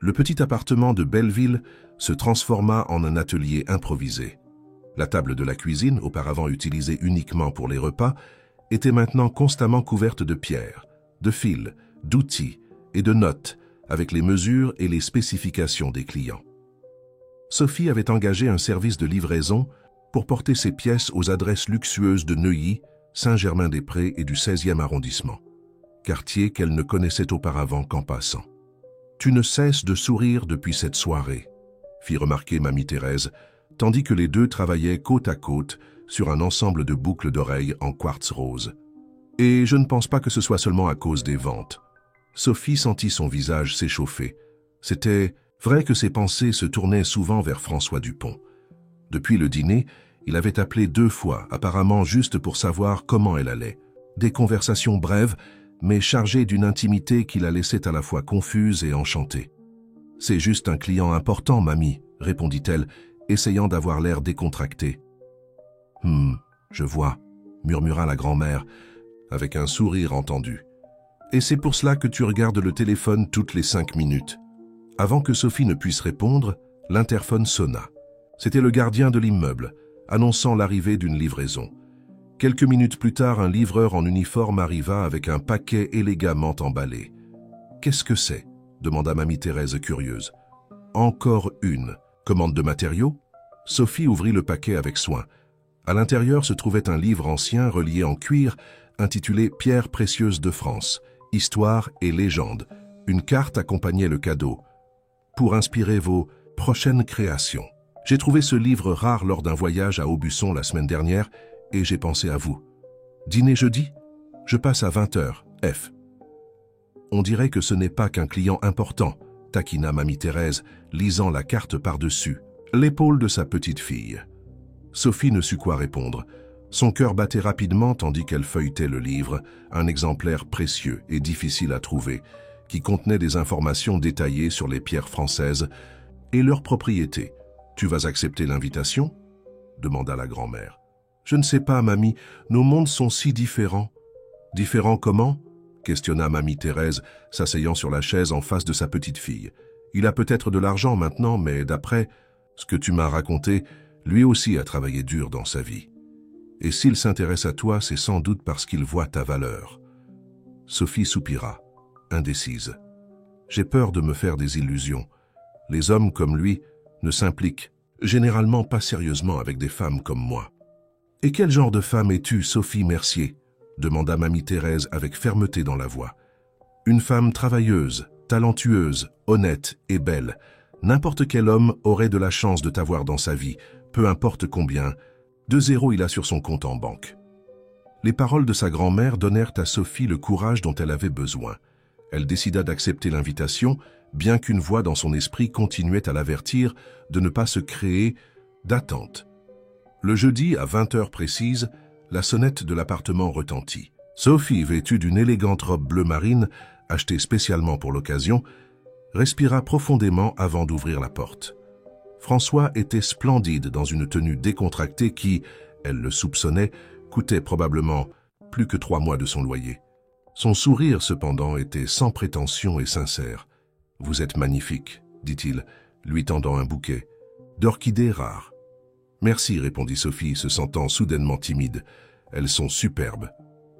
Le petit appartement de Belleville se transforma en un atelier improvisé. La table de la cuisine, auparavant utilisée uniquement pour les repas, était maintenant constamment couverte de pierres, de fils, d'outils et de notes avec les mesures et les spécifications des clients. Sophie avait engagé un service de livraison pour porter ses pièces aux adresses luxueuses de Neuilly, Saint-Germain-des-Prés et du 16e arrondissement, quartier qu'elle ne connaissait auparavant qu'en passant. « Tu ne cesses de sourire depuis cette soirée », fit remarquer Mamie Thérèse, tandis que les deux travaillaient côte à côte sur un ensemble de boucles d'oreilles en quartz rose. « Et je ne pense pas que ce soit seulement à cause des ventes. » Sophie sentit son visage s'échauffer. C'était vrai que ses pensées se tournaient souvent vers François Dupont. Depuis le dîner, il avait appelé 2 fois, apparemment juste pour savoir comment elle allait. Des conversations brèves, mais chargées d'une intimité qui la laissait à la fois confuse et enchantée. « C'est juste un client important, mamie, » répondit-elle, essayant d'avoir l'air décontracté. « Je vois, » murmura la grand-mère, avec un sourire entendu. « Et c'est pour cela que tu regardes le téléphone toutes les 5 minutes. » Avant que Sophie ne puisse répondre, l'interphone sonna. C'était le gardien de l'immeuble, annonçant l'arrivée d'une livraison. Quelques minutes plus tard, un livreur en uniforme arriva avec un paquet élégamment emballé. « Qu'est-ce que c'est » demanda Mamie Thérèse curieuse. « Encore une. Commande de matériaux ?» Sophie ouvrit le paquet avec soin. À l'intérieur se trouvait un livre ancien relié en cuir intitulé « Pierres précieuses de France, Histoire et légende ». Une carte accompagnait le cadeau. « Pour inspirer vos prochaines créations. J'ai trouvé ce livre rare lors d'un voyage à Aubusson la semaine dernière et j'ai pensé à vous. Dîner jeudi? Je passe à 20h, F. » On dirait que ce n'est pas qu'un client important, taquina Mamie Thérèse, lisant la carte par-dessus l'épaule de sa petite fille. Sophie ne sut quoi répondre. Son cœur battait rapidement tandis qu'elle feuilletait le livre, un exemplaire précieux et difficile à trouver, qui contenait des informations détaillées sur les pierres françaises et leurs propriétés. « Tu vas accepter l'invitation ?» demanda la grand-mère. « Je ne sais pas, mamie, nos mondes sont si différents. »« Différents comment ?» questionna Mamie Thérèse, s'asseyant sur la chaise en face de sa petite fille. « Il a peut-être de l'argent maintenant, mais d'après ce que tu m'as raconté, lui aussi a travaillé dur dans sa vie. Et s'il s'intéresse à toi, c'est sans doute parce qu'il voit ta valeur. » Sophie soupira, indécise. « J'ai peur de me faire des illusions. Les hommes comme lui ne s'impliquent généralement pas sérieusement avec des femmes comme moi. »« Et quel genre de femme es-tu, Sophie Mercier ?» demanda Mamie Thérèse avec fermeté dans la voix. « Une femme travailleuse, talentueuse, honnête et belle. N'importe quel homme aurait de la chance de t'avoir dans sa vie, peu importe combien. 2 zéros il a sur son compte en banque. » Les paroles de sa grand-mère donnèrent à Sophie le courage dont elle avait besoin. Elle décida d'accepter l'invitation, bien qu'une voix dans son esprit continuait à l'avertir de ne pas se créer d'attente. Le jeudi, à 20h précises, la sonnette de l'appartement retentit. Sophie, vêtue d'une élégante robe bleu marine, achetée spécialement pour l'occasion, respira profondément avant d'ouvrir la porte. François était splendide dans une tenue décontractée qui, elle le soupçonnait, coûtait probablement plus que 3 mois de son loyer. Son sourire, cependant, était sans prétention et sincère. « Vous êtes magnifique, dit-il, lui tendant un bouquet. d'orchidées rares. Merci, répondit Sophie, se sentant soudainement timide. Elles sont superbes.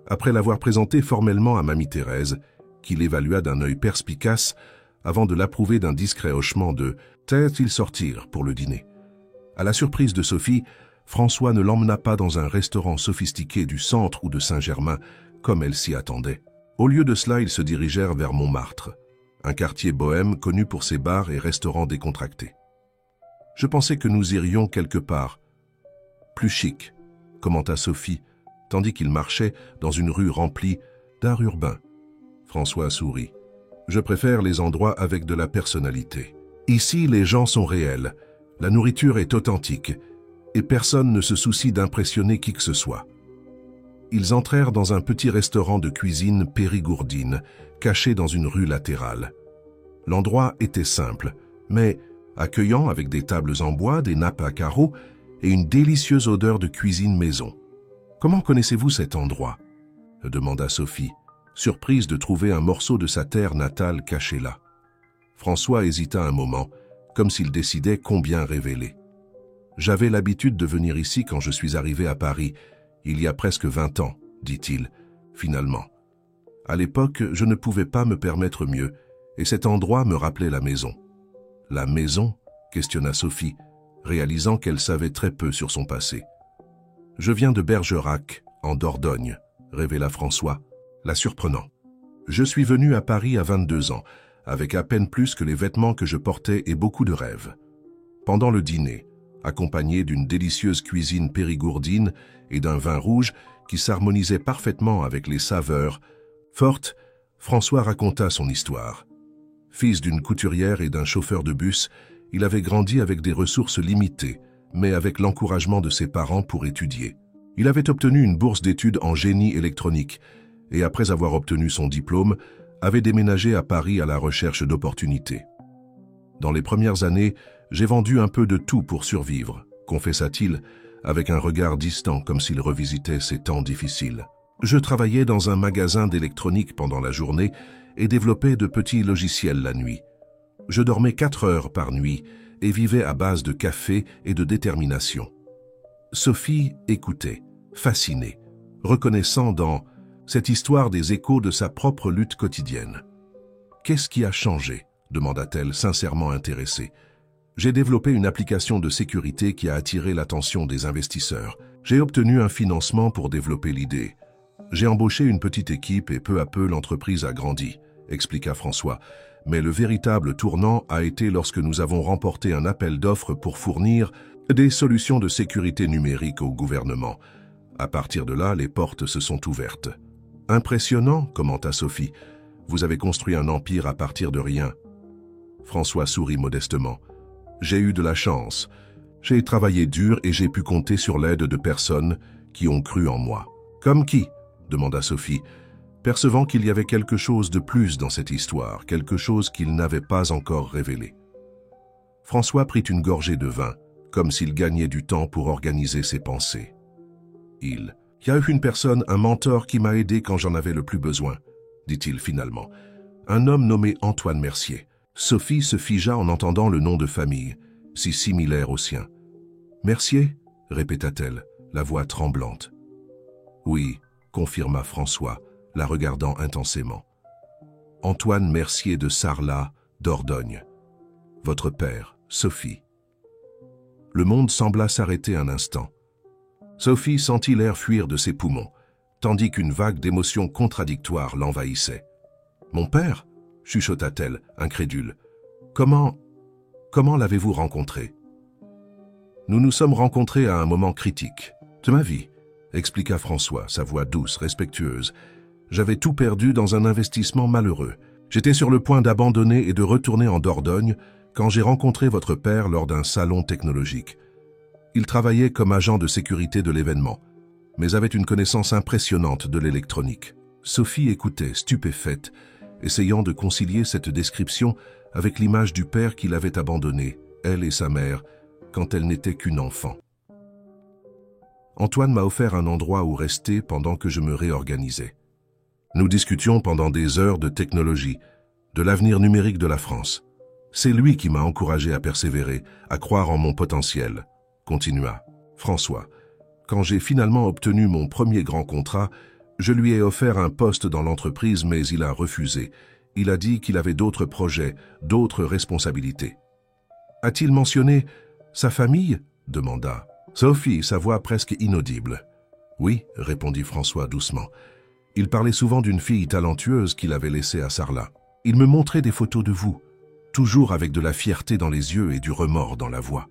Après l'avoir présentée formellement à mamie Thérèse, qui l'évalua d'un œil perspicace avant de l'approuver d'un discret hochement de tête, ils sortirent pour le dîner. À la surprise de Sophie, François ne l'emmena pas dans un restaurant sophistiqué du centre ou de Saint-Germain, comme elle s'y attendait. Au lieu de cela, ils se dirigèrent vers Montmartre, un quartier bohème connu pour ses bars et restaurants décontractés. Je pensais que nous irions quelque part plus chic, commenta Sophie, tandis qu'ils marchaient dans une rue remplie d'art urbain. François sourit. Je préfère les endroits avec de la personnalité. Ici, les gens sont réels, la nourriture est authentique, et personne ne se soucie d'impressionner qui que ce soit. Ils entrèrent dans un petit restaurant de cuisine périgourdine, caché dans une rue latérale. L'endroit était simple, mais accueillant avec des tables en bois, des nappes à carreaux et une délicieuse odeur de cuisine maison. « Comment connaissez-vous cet endroit ?» demanda Sophie, surprise de trouver un morceau de sa terre natale caché là. François hésita un moment, comme s'il décidait combien révéler. « J'avais l'habitude de venir ici quand je suis arrivé à Paris, il y a presque 20 ans, dit-il, finalement. À l'époque, je ne pouvais pas me permettre mieux, et cet endroit me rappelait la maison. » « La maison ?» questionna Sophie, réalisant qu'elle savait très peu sur son passé. « Je viens de Bergerac, en Dordogne, » révéla François, la surprenant. « Je suis venu à Paris à 22 ans, avec à peine plus que les vêtements que je portais et beaucoup de rêves. Pendant le dîner, accompagné d'une délicieuse cuisine périgourdine et d'un vin rouge qui s'harmonisait parfaitement avec les saveurs fortes, François raconta son histoire. Fils d'une couturière et d'un chauffeur de bus, il avait grandi avec des ressources limitées, mais avec l'encouragement de ses parents pour étudier. Il avait obtenu une bourse d'études en génie électronique et, après avoir obtenu son diplôme, avait déménagé à Paris à la recherche d'opportunités. Dans les premières années, j'ai vendu un peu de tout pour survivre, confessa-t-il, avec un regard distant comme s'il revisitait ses temps difficiles. Je travaillais dans un magasin d'électronique pendant la journée et développais de petits logiciels la nuit. Je dormais 4 heures par nuit et vivais à base de café et de détermination. Sophie écoutait, fascinée, reconnaissant dans cette histoire des échos de sa propre lutte quotidienne. « Qu'est-ce qui a changé ?» demanda-t-elle, sincèrement intéressée. « J'ai développé une application de sécurité qui a attiré l'attention des investisseurs. J'ai obtenu un financement pour développer l'idée. J'ai embauché une petite équipe et peu à peu l'entreprise a grandi, » expliqua François. Mais le véritable tournant a été lorsque nous avons remporté un appel d'offres pour fournir des solutions de sécurité numérique au gouvernement. À partir de là, les portes se sont ouvertes. « Impressionnant, » commenta Sophie. « Vous avez construit un empire à partir de rien. » François sourit modestement. « J'ai eu de la chance. J'ai travaillé dur et j'ai pu compter sur l'aide de personnes qui ont cru en moi. »« Comme qui ?» demanda Sophie, percevant qu'il y avait quelque chose de plus dans cette histoire, quelque chose qu'il n'avait pas encore révélé. François prit une gorgée de vin, comme s'il gagnait du temps pour organiser ses pensées. Il y a eu une personne, un mentor qui m'a aidé quand j'en avais le plus besoin, dit-il finalement. Un homme nommé Antoine Mercier. Sophie se figea en entendant le nom de famille, si similaire au sien. Mercier, répéta-t-elle, la voix tremblante. Oui, confirma François, la regardant intensément. Antoine Mercier de Sarlat, Dordogne. Votre père, Sophie. Le monde sembla s'arrêter un instant. Sophie sentit l'air fuir de ses poumons, tandis qu'une vague d'émotions contradictoires l'envahissait. « Mon père ?» chuchota-t-elle, incrédule. « Comment l'avez-vous rencontré ?» Nous nous sommes rencontrés à un moment critique de ma vie, expliqua François, sa voix douce, respectueuse. J'avais tout perdu dans un investissement malheureux. J'étais sur le point d'abandonner et de retourner en Dordogne quand j'ai rencontré votre père lors d'un salon technologique. Il travaillait comme agent de sécurité de l'événement, mais avait une connaissance impressionnante de l'électronique. Sophie écoutait, stupéfaite, essayant de concilier cette description avec l'image du père qui l'avait abandonnée, elle et sa mère, quand elle n'était qu'une enfant. Antoine m'a offert un endroit où rester pendant que je me réorganisais. Nous discutions pendant des heures de technologie, de l'avenir numérique de la France. C'est lui qui m'a encouragé à persévérer, à croire en mon potentiel, continua François. Quand j'ai finalement obtenu mon premier grand contrat, je lui ai offert un poste dans l'entreprise, mais il a refusé. Il a dit qu'il avait d'autres projets, d'autres responsabilités. A-t-il mentionné sa famille? Demanda Sophie, sa voix presque inaudible. Oui, répondit François doucement. Il parlait souvent d'une fille talentueuse qu'il avait laissée à Sarlat. Il me montrait des photos de vous, toujours avec de la fierté dans les yeux et du remords dans la voix.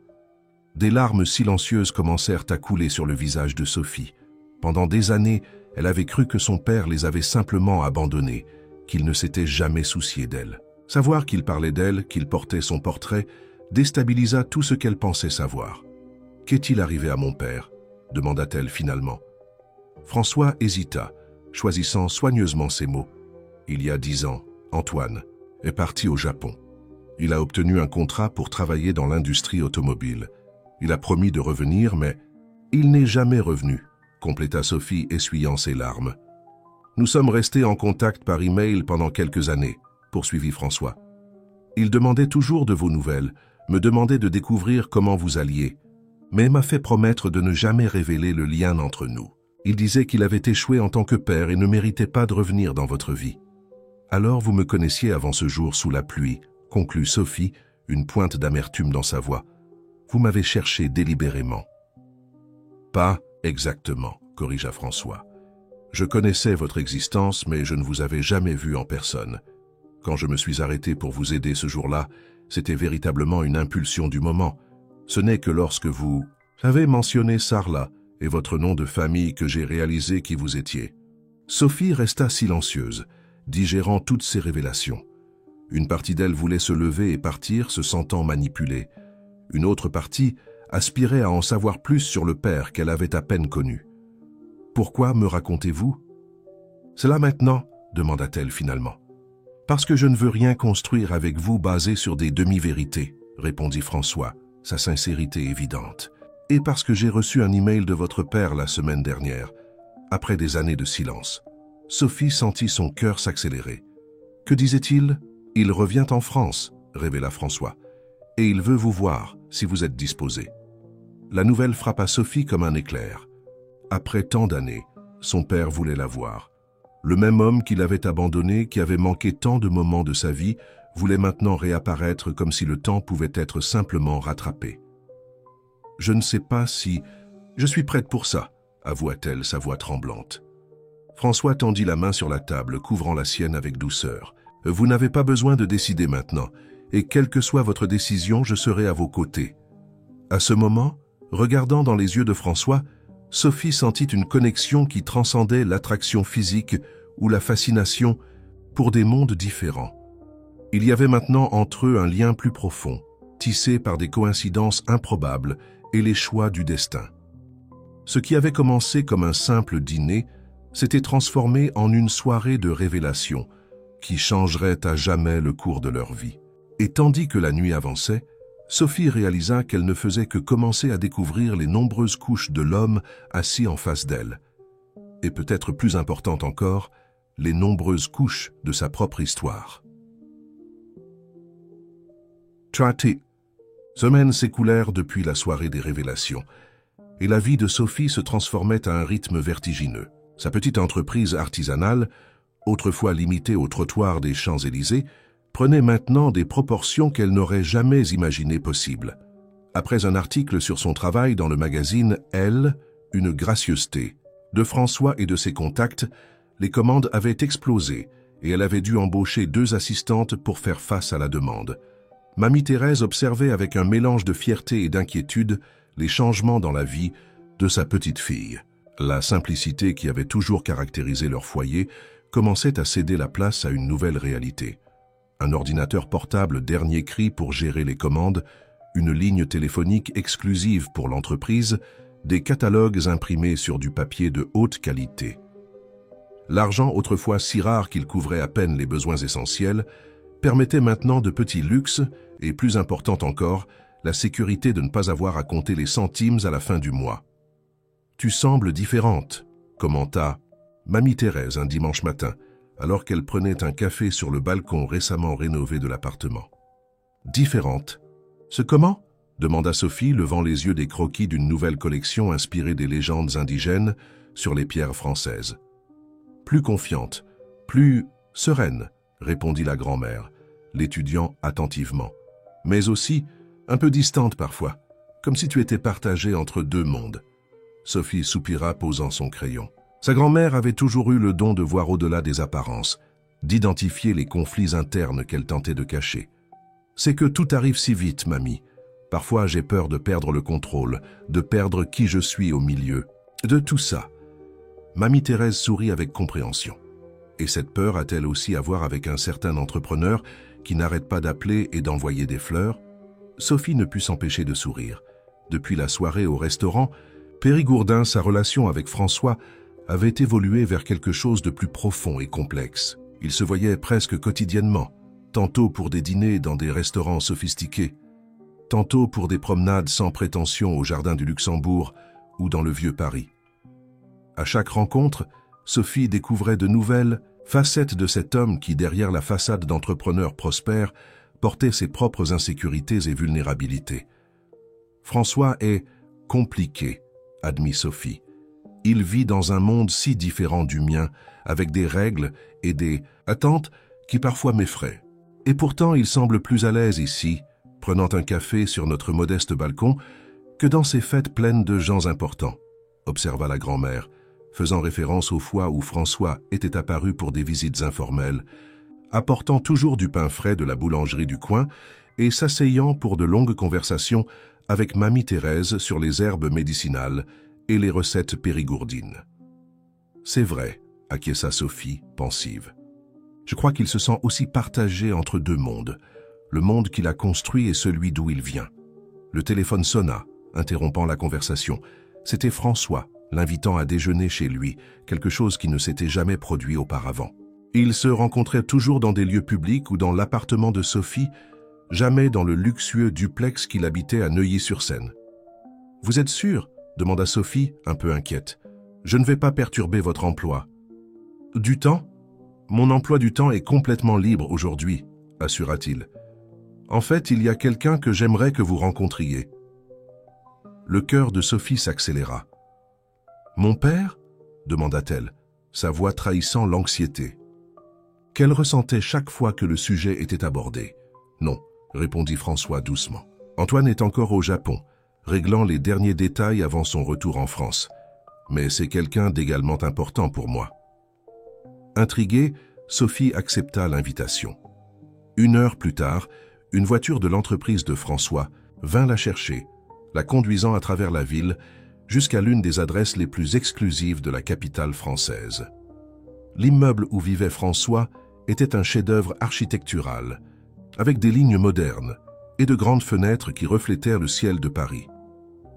Des larmes silencieuses commencèrent à couler sur le visage de Sophie. Pendant des années, elle avait cru que son père les avait simplement abandonnés, qu'il ne s'était jamais soucié d'elle. Savoir qu'il parlait d'elle, qu'il portait son portrait, déstabilisa tout ce qu'elle pensait savoir. « Qu'est-il arrivé à mon père ?» demanda-t-elle finalement. François hésita, choisissant soigneusement ses mots. Il y a 10 ans, Antoine est parti au Japon. Il a obtenu un contrat pour travailler dans l'industrie automobile. Il a promis de revenir, mais il n'est jamais revenu, compléta Sophie, essuyant ses larmes. Nous sommes restés en contact par email pendant quelques années, poursuivit François. Il demandait toujours de vos nouvelles, me demandait de découvrir comment vous alliez, mais m'a fait promettre de ne jamais révéler le lien entre nous. Il disait qu'il avait échoué en tant que père et ne méritait pas de revenir dans votre vie. Alors vous me connaissiez avant ce jour sous la pluie, conclut Sophie, une pointe d'amertume dans sa voix. Vous m'avez cherché délibérément. Pas exactement, corrigea François. Je connaissais votre existence, mais je ne vous avais jamais vu en personne. Quand je me suis arrêté pour vous aider ce jour-là, c'était véritablement une impulsion du moment. Ce n'est que lorsque vous avez mentionné Sarlat et votre nom de famille que j'ai réalisé qui vous étiez. Sophie resta silencieuse, digérant toutes ces révélations. Une partie d'elle voulait se lever et partir, se sentant manipulée. Une autre partie aspirait à en savoir plus sur le père qu'elle avait à peine connu. « Pourquoi me racontez-vous »« Cela maintenant » demanda-t-elle finalement. « Parce que je ne veux rien construire avec vous basé sur des demi-vérités » répondit François, sa sincérité évidente. « Et parce que j'ai reçu un email de votre père la semaine dernière, après des années de silence. » Sophie sentit son cœur s'accélérer. « Que disait-il ?»« Il revient en France » révéla François. « Et il veut vous voir, si vous êtes disposé. » La nouvelle frappa Sophie comme un éclair. Après tant d'années, son père voulait la voir. Le même homme qui l'avait abandonné, qui avait manqué tant de moments de sa vie, voulait maintenant réapparaître comme si le temps pouvait être simplement rattrapé. « Je ne sais pas si... Je suis prête pour ça », avoua-t-elle, sa voix tremblante. François tendit la main sur la table, couvrant la sienne avec douceur. « Vous n'avez pas besoin de décider maintenant, et quelle que soit votre décision, je serai à vos côtés. » À ce moment, regardant dans les yeux de François, Sophie sentit une connexion qui transcendait l'attraction physique ou la fascination pour des mondes différents. Il y avait maintenant entre eux un lien plus profond, tissé par des coïncidences improbables et les choix du destin. Ce qui avait commencé comme un simple dîner s'était transformé en une soirée de révélation qui changerait à jamais le cours de leur vie. Et tandis que la nuit avançait, Sophie réalisa qu'elle ne faisait que commencer à découvrir les nombreuses couches de l'homme assis en face d'elle. Et peut-être plus importante encore, les nombreuses couches de sa propre histoire. Trati. Semaines s'écoulèrent depuis la soirée des révélations, et la vie de Sophie se transformait à un rythme vertigineux. Sa petite entreprise artisanale, autrefois limitée au trottoir des Champs-Élysées, prenait maintenant des proportions qu'elle n'aurait jamais imaginées possibles. Après un article sur son travail dans le magazine Elle, une gracieuseté, de François et de ses contacts, les commandes avaient explosé et elle avait dû embaucher 2 assistantes pour faire face à la demande. Mamie Thérèse observait avec un mélange de fierté et d'inquiétude les changements dans la vie de sa petite fille. La simplicité qui avait toujours caractérisé leur foyer commençait à céder la place à une nouvelle réalité. Un ordinateur portable dernier cri pour gérer les commandes, une ligne téléphonique exclusive pour l'entreprise, des catalogues imprimés sur du papier de haute qualité. L'argent, autrefois si rare qu'il couvrait à peine les besoins essentiels, permettait maintenant de petits luxes et, plus important encore, la sécurité de ne pas avoir à compter les centimes à la fin du mois. « Tu sembles différente », commenta Mamie Thérèse un dimanche matin, alors qu'elle prenait un café sur le balcon récemment rénové de l'appartement. « différente. Ce comment? Demanda Sophie, levant les yeux des croquis d'une nouvelle collection inspirée des légendes indigènes sur les pierres françaises. Plus confiante, plus sereine, répondit la grand-mère, l'étudiant attentivement. Mais aussi un peu distante parfois, comme si tu étais partagée entre deux mondes. Sophie soupira, posant son crayon. Sa grand-mère avait toujours eu le don de voir au-delà des apparences, d'identifier les conflits internes qu'elle tentait de cacher. C'est que tout arrive si vite, mamie. Parfois, j'ai peur de perdre le contrôle, de perdre qui je suis au milieu. De tout ça. Mamie Thérèse sourit avec compréhension. Et cette peur a-t-elle aussi à voir avec un certain entrepreneur qui n'arrête pas d'appeler et d'envoyer des fleurs? Sophie ne put s'empêcher de sourire. Depuis la soirée au restaurant, Périgourdin, sa relation avec François, avait évolué vers quelque chose de plus profond et complexe. Ils se voyaient presque quotidiennement, tantôt pour des dîners dans des restaurants sophistiqués, tantôt pour des promenades sans prétention au jardin du Luxembourg ou dans le vieux Paris. À chaque rencontre, Sophie découvrait de nouvelles facettes de cet homme qui, derrière la façade d'entrepreneur prospère, portait ses propres insécurités et vulnérabilités. François est compliqué, admit Sophie. Il vit dans un monde si différent du mien, avec des règles et des attentes qui parfois m'effraient. Et pourtant, il semble plus à l'aise ici, prenant un café sur notre modeste balcon, que dans ces fêtes pleines de gens importants, observa la grand-mère, faisant référence aux fois où François était apparu pour des visites informelles, apportant toujours du pain frais de la boulangerie du coin et s'asseyant pour de longues conversations avec mamie Thérèse sur les herbes médicinales et les recettes périgourdines. C'est vrai, acquiesça Sophie, pensive. Je crois qu'il se sent aussi partagé entre deux mondes, le monde qu'il a construit et celui d'où il vient. Le téléphone sonna, interrompant la conversation. C'était François, l'invitant à déjeuner chez lui, quelque chose qui ne s'était jamais produit auparavant. Ils se rencontraient toujours dans des lieux publics ou dans l'appartement de Sophie, jamais dans le luxueux duplex qu'il habitait à Neuilly-sur-Seine. « Vous êtes sûr ?» demanda Sophie, un peu inquiète. « Je ne vais pas perturber votre emploi. »« Du temps ? Mon emploi du temps est complètement libre aujourd'hui, » assura-t-il. « En fait, il y a quelqu'un que j'aimerais que vous rencontriez. » Le cœur de Sophie s'accéléra. « Mon père ?» demanda-t-elle, sa voix trahissant l'anxiété. Qu'elle ressentait chaque fois que le sujet était abordé. « Non, » répondit François doucement. « Antoine est encore au Japon, réglant les derniers détails avant son retour en France. Mais c'est quelqu'un d'également important pour moi. » Intriguée, Sophie accepta l'invitation. 1 heure plus tard, une voiture de l'entreprise de François vint la chercher, la conduisant à travers la ville jusqu'à l'une des adresses les plus exclusives de la capitale française. L'immeuble où vivait François était un chef-d'œuvre architectural, avec des lignes modernes et de grandes fenêtres qui reflétèrent le ciel de Paris.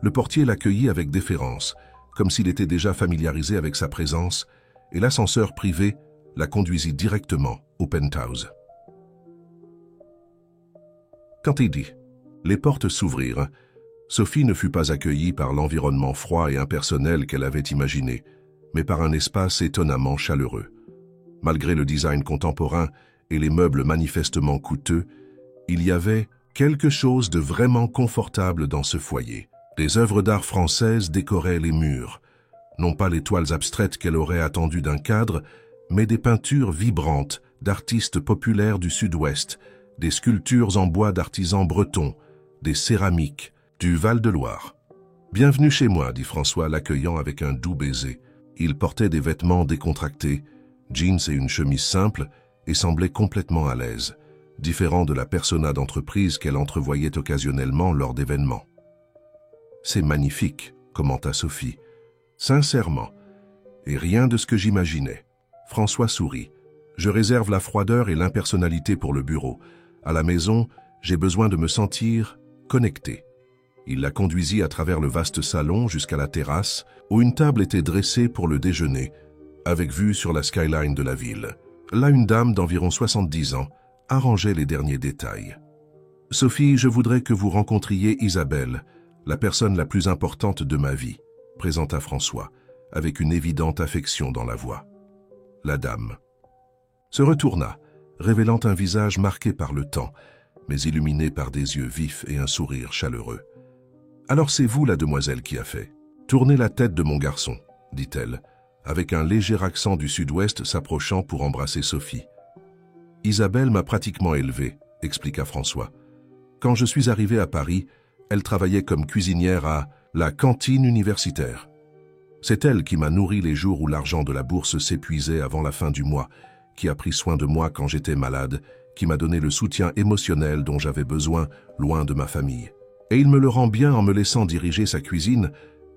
Le portier l'accueillit avec déférence, comme s'il était déjà familiarisé avec sa présence, et l'ascenseur privé la conduisit directement au penthouse. Quand il dit, les portes s'ouvrirent, Sophie ne fut pas accueillie par l'environnement froid et impersonnel qu'elle avait imaginé, mais par un espace étonnamment chaleureux. Malgré le design contemporain et les meubles manifestement coûteux, il y avait quelque chose de vraiment confortable dans ce foyer. Des œuvres d'art françaises décoraient les murs, non pas les toiles abstraites qu'elle aurait attendues d'un cadre, mais des peintures vibrantes d'artistes populaires du Sud-Ouest, des sculptures en bois d'artisans bretons, des céramiques du Val-de-Loire. « Bienvenue chez moi », dit François, l'accueillant avec un doux baiser. Il portait des vêtements décontractés, jeans et une chemise simple, et semblait complètement à l'aise, différent de la persona d'entreprise qu'elle entrevoyait occasionnellement lors d'événements. « C'est magnifique », commenta Sophie. « Sincèrement, et rien de ce que j'imaginais. » François sourit. « Je réserve la froideur et l'impersonnalité pour le bureau. À la maison, j'ai besoin de me sentir connecté. » Il la conduisit à travers le vaste salon jusqu'à la terrasse, où une table était dressée pour le déjeuner, avec vue sur la skyline de la ville. Là, une dame d'environ 70 ans arrangeait les derniers détails. « Sophie, je voudrais que vous rencontriez Isabelle, la personne la plus importante de ma vie, » présenta François, avec une évidente affection dans la voix. La dame se retourna, révélant un visage marqué par le temps, mais illuminée par des yeux vifs et un sourire chaleureux. « Alors c'est vous la demoiselle qui a fait. Tournez la tête de mon garçon, dit-elle, avec un léger accent du sud-ouest s'approchant pour embrasser Sophie. « Isabelle m'a pratiquement élevée, expliqua François. Quand je suis arrivé à Paris, elle travaillait comme cuisinière à la cantine universitaire. C'est elle qui m'a nourri les jours où l'argent de la bourse s'épuisait avant la fin du mois, qui a pris soin de moi quand j'étais malade, qui m'a donné le soutien émotionnel dont j'avais besoin, loin de ma famille. Et il me le rend bien en me laissant diriger sa cuisine,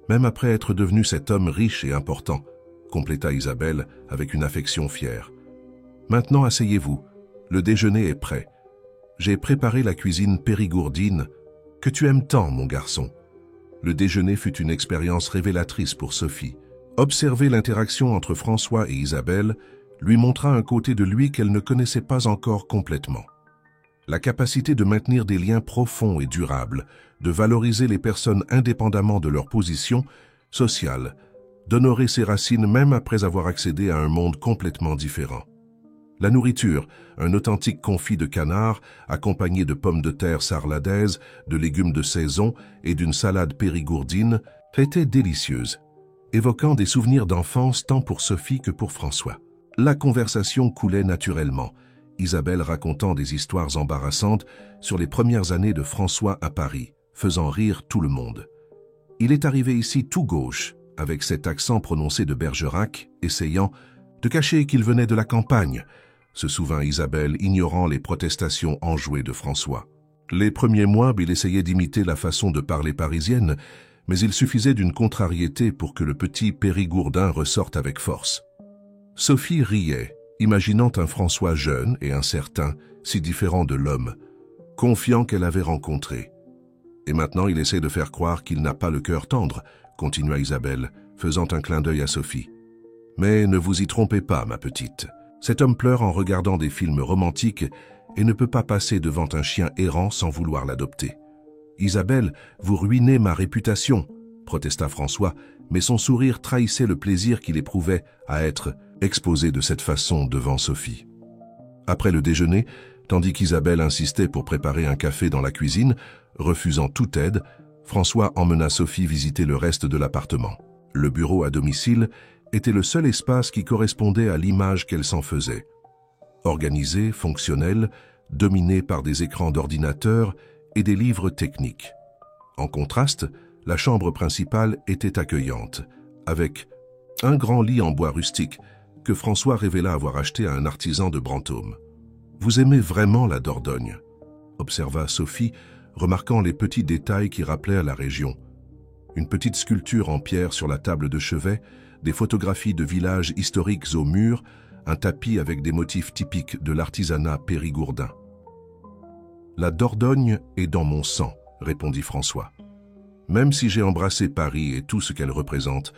même après être devenu cet homme riche et important, compléta Isabelle avec une affection fière. Maintenant, asseyez-vous, le déjeuner est prêt. J'ai préparé la cuisine périgourdine que tu aimes tant, mon garçon. » Le déjeuner fut une expérience révélatrice pour Sophie. Observer l'interaction entre François et Isabelle lui montra un côté de lui qu'elle ne connaissait pas encore complètement. La capacité de maintenir des liens profonds et durables, de valoriser les personnes indépendamment de leur position sociale, d'honorer ses racines même après avoir accédé à un monde complètement différent. La nourriture, un authentique confit de canard, accompagné de pommes de terre sarladaises, de légumes de saison et d'une salade périgourdine, était délicieuse, évoquant des souvenirs d'enfance tant pour Sophie que pour François. La conversation coulait naturellement, Isabelle racontant des histoires embarrassantes sur les premières années de François à Paris, faisant rire tout le monde. Il est arrivé ici tout gauche, avec cet accent prononcé de Bergerac, essayant de cacher qu'il venait de la campagne, se souvint Isabelle, ignorant les protestations enjouées de François. Les premiers mois, il essayait d'imiter la façon de parler parisienne, mais il suffisait d'une contrariété pour que le petit Périgourdin ressorte avec force. Sophie riait, imaginant un François jeune et incertain, si différent de l'homme, confiant qu'elle avait rencontré. « Et maintenant, il essaie de faire croire qu'il n'a pas le cœur tendre », continua Isabelle, faisant un clin d'œil à Sophie. « Mais ne vous y trompez pas, ma petite. Cet homme pleure en regardant des films romantiques et ne peut pas passer devant un chien errant sans vouloir l'adopter. »« Isabelle, vous ruinez ma réputation », protesta François, mais son sourire trahissait le plaisir qu'il éprouvait à être exposé de cette façon devant Sophie. Après le déjeuner, tandis qu'Isabelle insistait pour préparer un café dans la cuisine, refusant toute aide, François emmena Sophie visiter le reste de l'appartement. Le bureau à domicile était le seul espace qui correspondait à l'image qu'elle s'en faisait. Organisé, fonctionnel, dominé par des écrans d'ordinateur et des livres techniques. En contraste, la chambre principale était accueillante, avec un grand lit en bois rustique que François révéla avoir acheté à un artisan de Brantôme. « Vous aimez vraiment la Dordogne ?» observa Sophie, remarquant les petits détails qui rappelaient la région. Une petite sculpture en pierre sur la table de chevet, des photographies de villages historiques au mur, un tapis avec des motifs typiques de l'artisanat périgourdin. « La Dordogne est dans mon sang, » répondit François. « Même si j'ai embrassé Paris et tout ce qu'elle représente,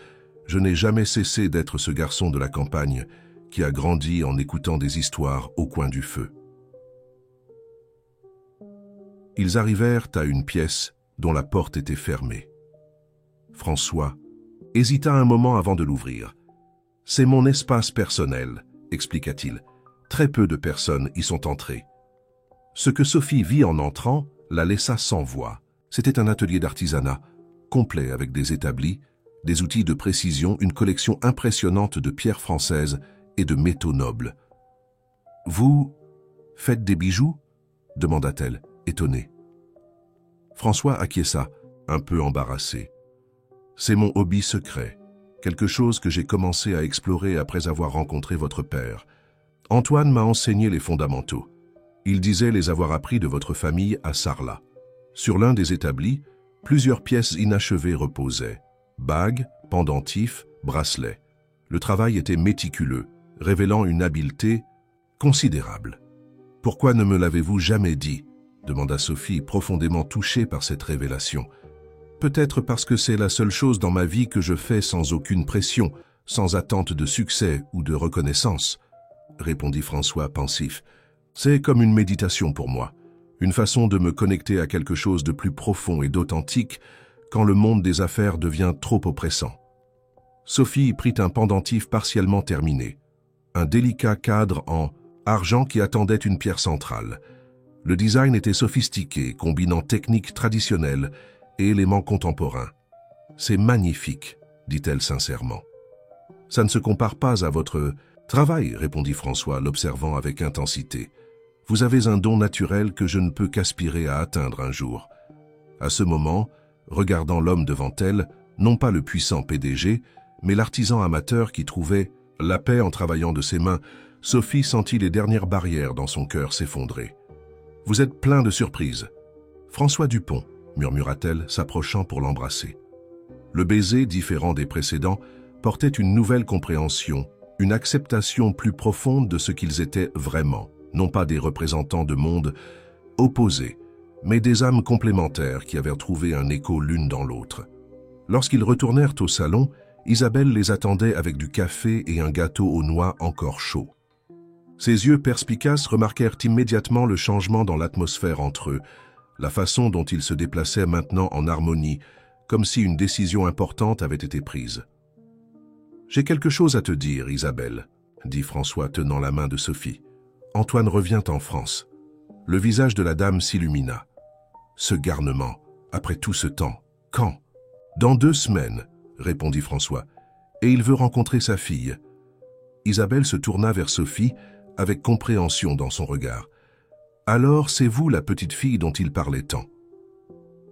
je n'ai jamais cessé d'être ce garçon de la campagne qui a grandi en écoutant des histoires au coin du feu. » Ils arrivèrent à une pièce dont la porte était fermée. François hésita un moment avant de l'ouvrir. « C'est mon espace personnel, » expliqua-t-il. « Très peu de personnes y sont entrées. » Ce que Sophie vit en entrant la laissa sans voix. C'était un atelier d'artisanat, complet avec des établis, des outils de précision, une collection impressionnante de pierres françaises et de métaux nobles. « Vous faites des bijoux ?» demanda-t-elle, étonnée. François acquiesça, un peu embarrassé. « C'est mon hobby secret, quelque chose que j'ai commencé à explorer après avoir rencontré votre père. Antoine m'a enseigné les fondamentaux. Il disait les avoir appris de votre famille à Sarlat. Sur l'un des établis, plusieurs pièces inachevées reposaient. Bagues, pendentifs, bracelets. Le travail était méticuleux, révélant une habileté considérable. « Pourquoi ne me l'avez-vous jamais dit ?» demanda Sophie, profondément touchée par cette révélation. « Peut-être parce que c'est la seule chose dans ma vie que je fais sans aucune pression, sans attente de succès ou de reconnaissance, » répondit François pensif. « C'est comme une méditation pour moi, une façon de me connecter à quelque chose de plus profond et d'authentique quand le monde des affaires devient trop oppressant. » Sophie prit un pendentif partiellement terminé, un délicat cadre en argent qui attendait une pierre centrale. Le design était sophistiqué, combinant techniques traditionnelles et éléments contemporains. « C'est magnifique », dit-elle sincèrement. « Ça ne se compare pas à votre travail », répondit François, l'observant avec intensité. « Vous avez un don naturel que je ne peux qu'aspirer à atteindre un jour. » À ce moment, regardant l'homme devant elle, non pas le puissant PDG, mais l'artisan amateur qui trouvait la paix en travaillant de ses mains, Sophie sentit les dernières barrières dans son cœur s'effondrer. « Vous êtes plein de surprises. »« François Dupont », murmura-t-elle, s'approchant pour l'embrasser. Le baiser, différent des précédents, portait une nouvelle compréhension, une acceptation plus profonde de ce qu'ils étaient vraiment, non pas des représentants de mondes opposés, mais des âmes complémentaires qui avaient trouvé un écho l'une dans l'autre. Lorsqu'ils retournèrent au salon, Isabelle les attendait avec du café et un gâteau aux noix encore chaud. Ses yeux perspicaces remarquèrent immédiatement le changement dans l'atmosphère entre eux, la façon dont ils se déplaçaient maintenant en harmonie, comme si une décision importante avait été prise. « J'ai quelque chose à te dire, Isabelle, » dit François tenant la main de Sophie. « Antoine revient en France. » Le visage de la dame s'illumina. « Ce garnement, après tout ce temps, quand ?»« Dans 2 semaines, » répondit François, « et il veut rencontrer sa fille. » Isabelle se tourna vers Sophie avec compréhension dans son regard. « Alors, c'est vous la petite fille dont il parlait tant. »«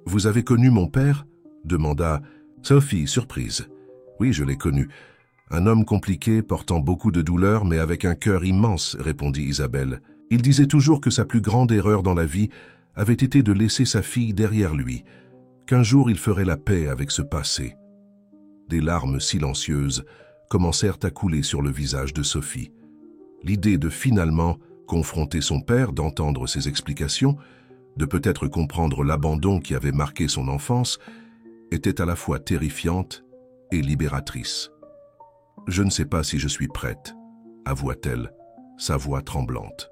Vous avez connu mon père ?» demanda Sophie, surprise. « Oui, je l'ai connu. Un homme compliqué, portant beaucoup de douleur, mais avec un cœur immense, » répondit Isabelle. « Il disait toujours que sa plus grande erreur dans la vie avait été de laisser sa fille derrière lui, qu'un jour il ferait la paix avec ce passé. » Des larmes silencieuses commencèrent à couler sur le visage de Sophie. L'idée de finalement confronter son père, d'entendre ses explications, de peut-être comprendre l'abandon qui avait marqué son enfance, était à la fois terrifiante et libératrice. « Je ne sais pas si je suis prête », avoua-t-elle, sa voix tremblante.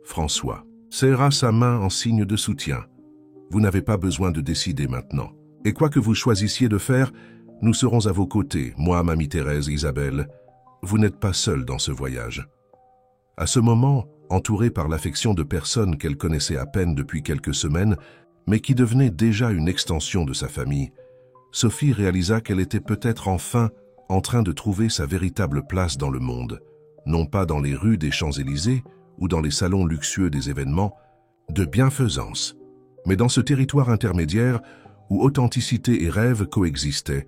François serra sa main en signe de soutien. « Vous n'avez pas besoin de décider maintenant. Et quoi que vous choisissiez de faire, nous serons à vos côtés, moi, Mamie Thérèse, Isabelle. Vous n'êtes pas seule dans ce voyage. » À ce moment, entourée par l'affection de personnes qu'elle connaissait à peine depuis quelques semaines, mais qui devenaient déjà une extension de sa famille, Sophie réalisa qu'elle était peut-être enfin en train de trouver sa véritable place dans le monde, non pas dans les rues des Champs-Élysées ou dans les salons luxueux des événements de bienfaisance, mais dans ce territoire intermédiaire où authenticité et rêve coexistaient,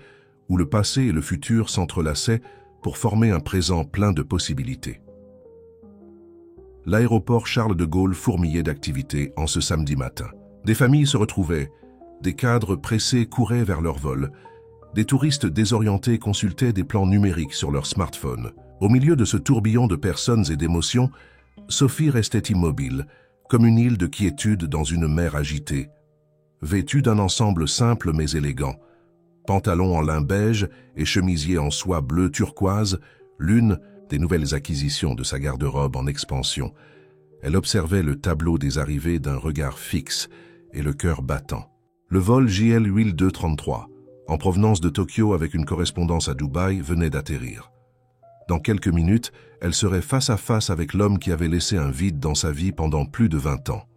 où le passé et le futur s'entrelaçaient pour former un présent plein de possibilités. L'aéroport Charles de Gaulle fourmillait d'activités en ce samedi matin. Des familles se retrouvaient, des cadres pressés couraient vers leur vol, des touristes désorientés consultaient des plans numériques sur leur smartphone. Au milieu de ce tourbillon de personnes et d'émotions, Sophie restait immobile, comme une île de quiétude dans une mer agitée. Vêtue d'un ensemble simple mais élégant, pantalon en lin beige et chemisier en soie bleu turquoise, l'une des nouvelles acquisitions de sa garde-robe en expansion. Elle observait le tableau des arrivées d'un regard fixe et le cœur battant. Le vol JL 8233, en provenance de Tokyo avec une correspondance à Dubaï, venait d'atterrir. Dans quelques minutes, elle serait face à face avec l'homme qui avait laissé un vide dans sa vie pendant plus de 20 ans.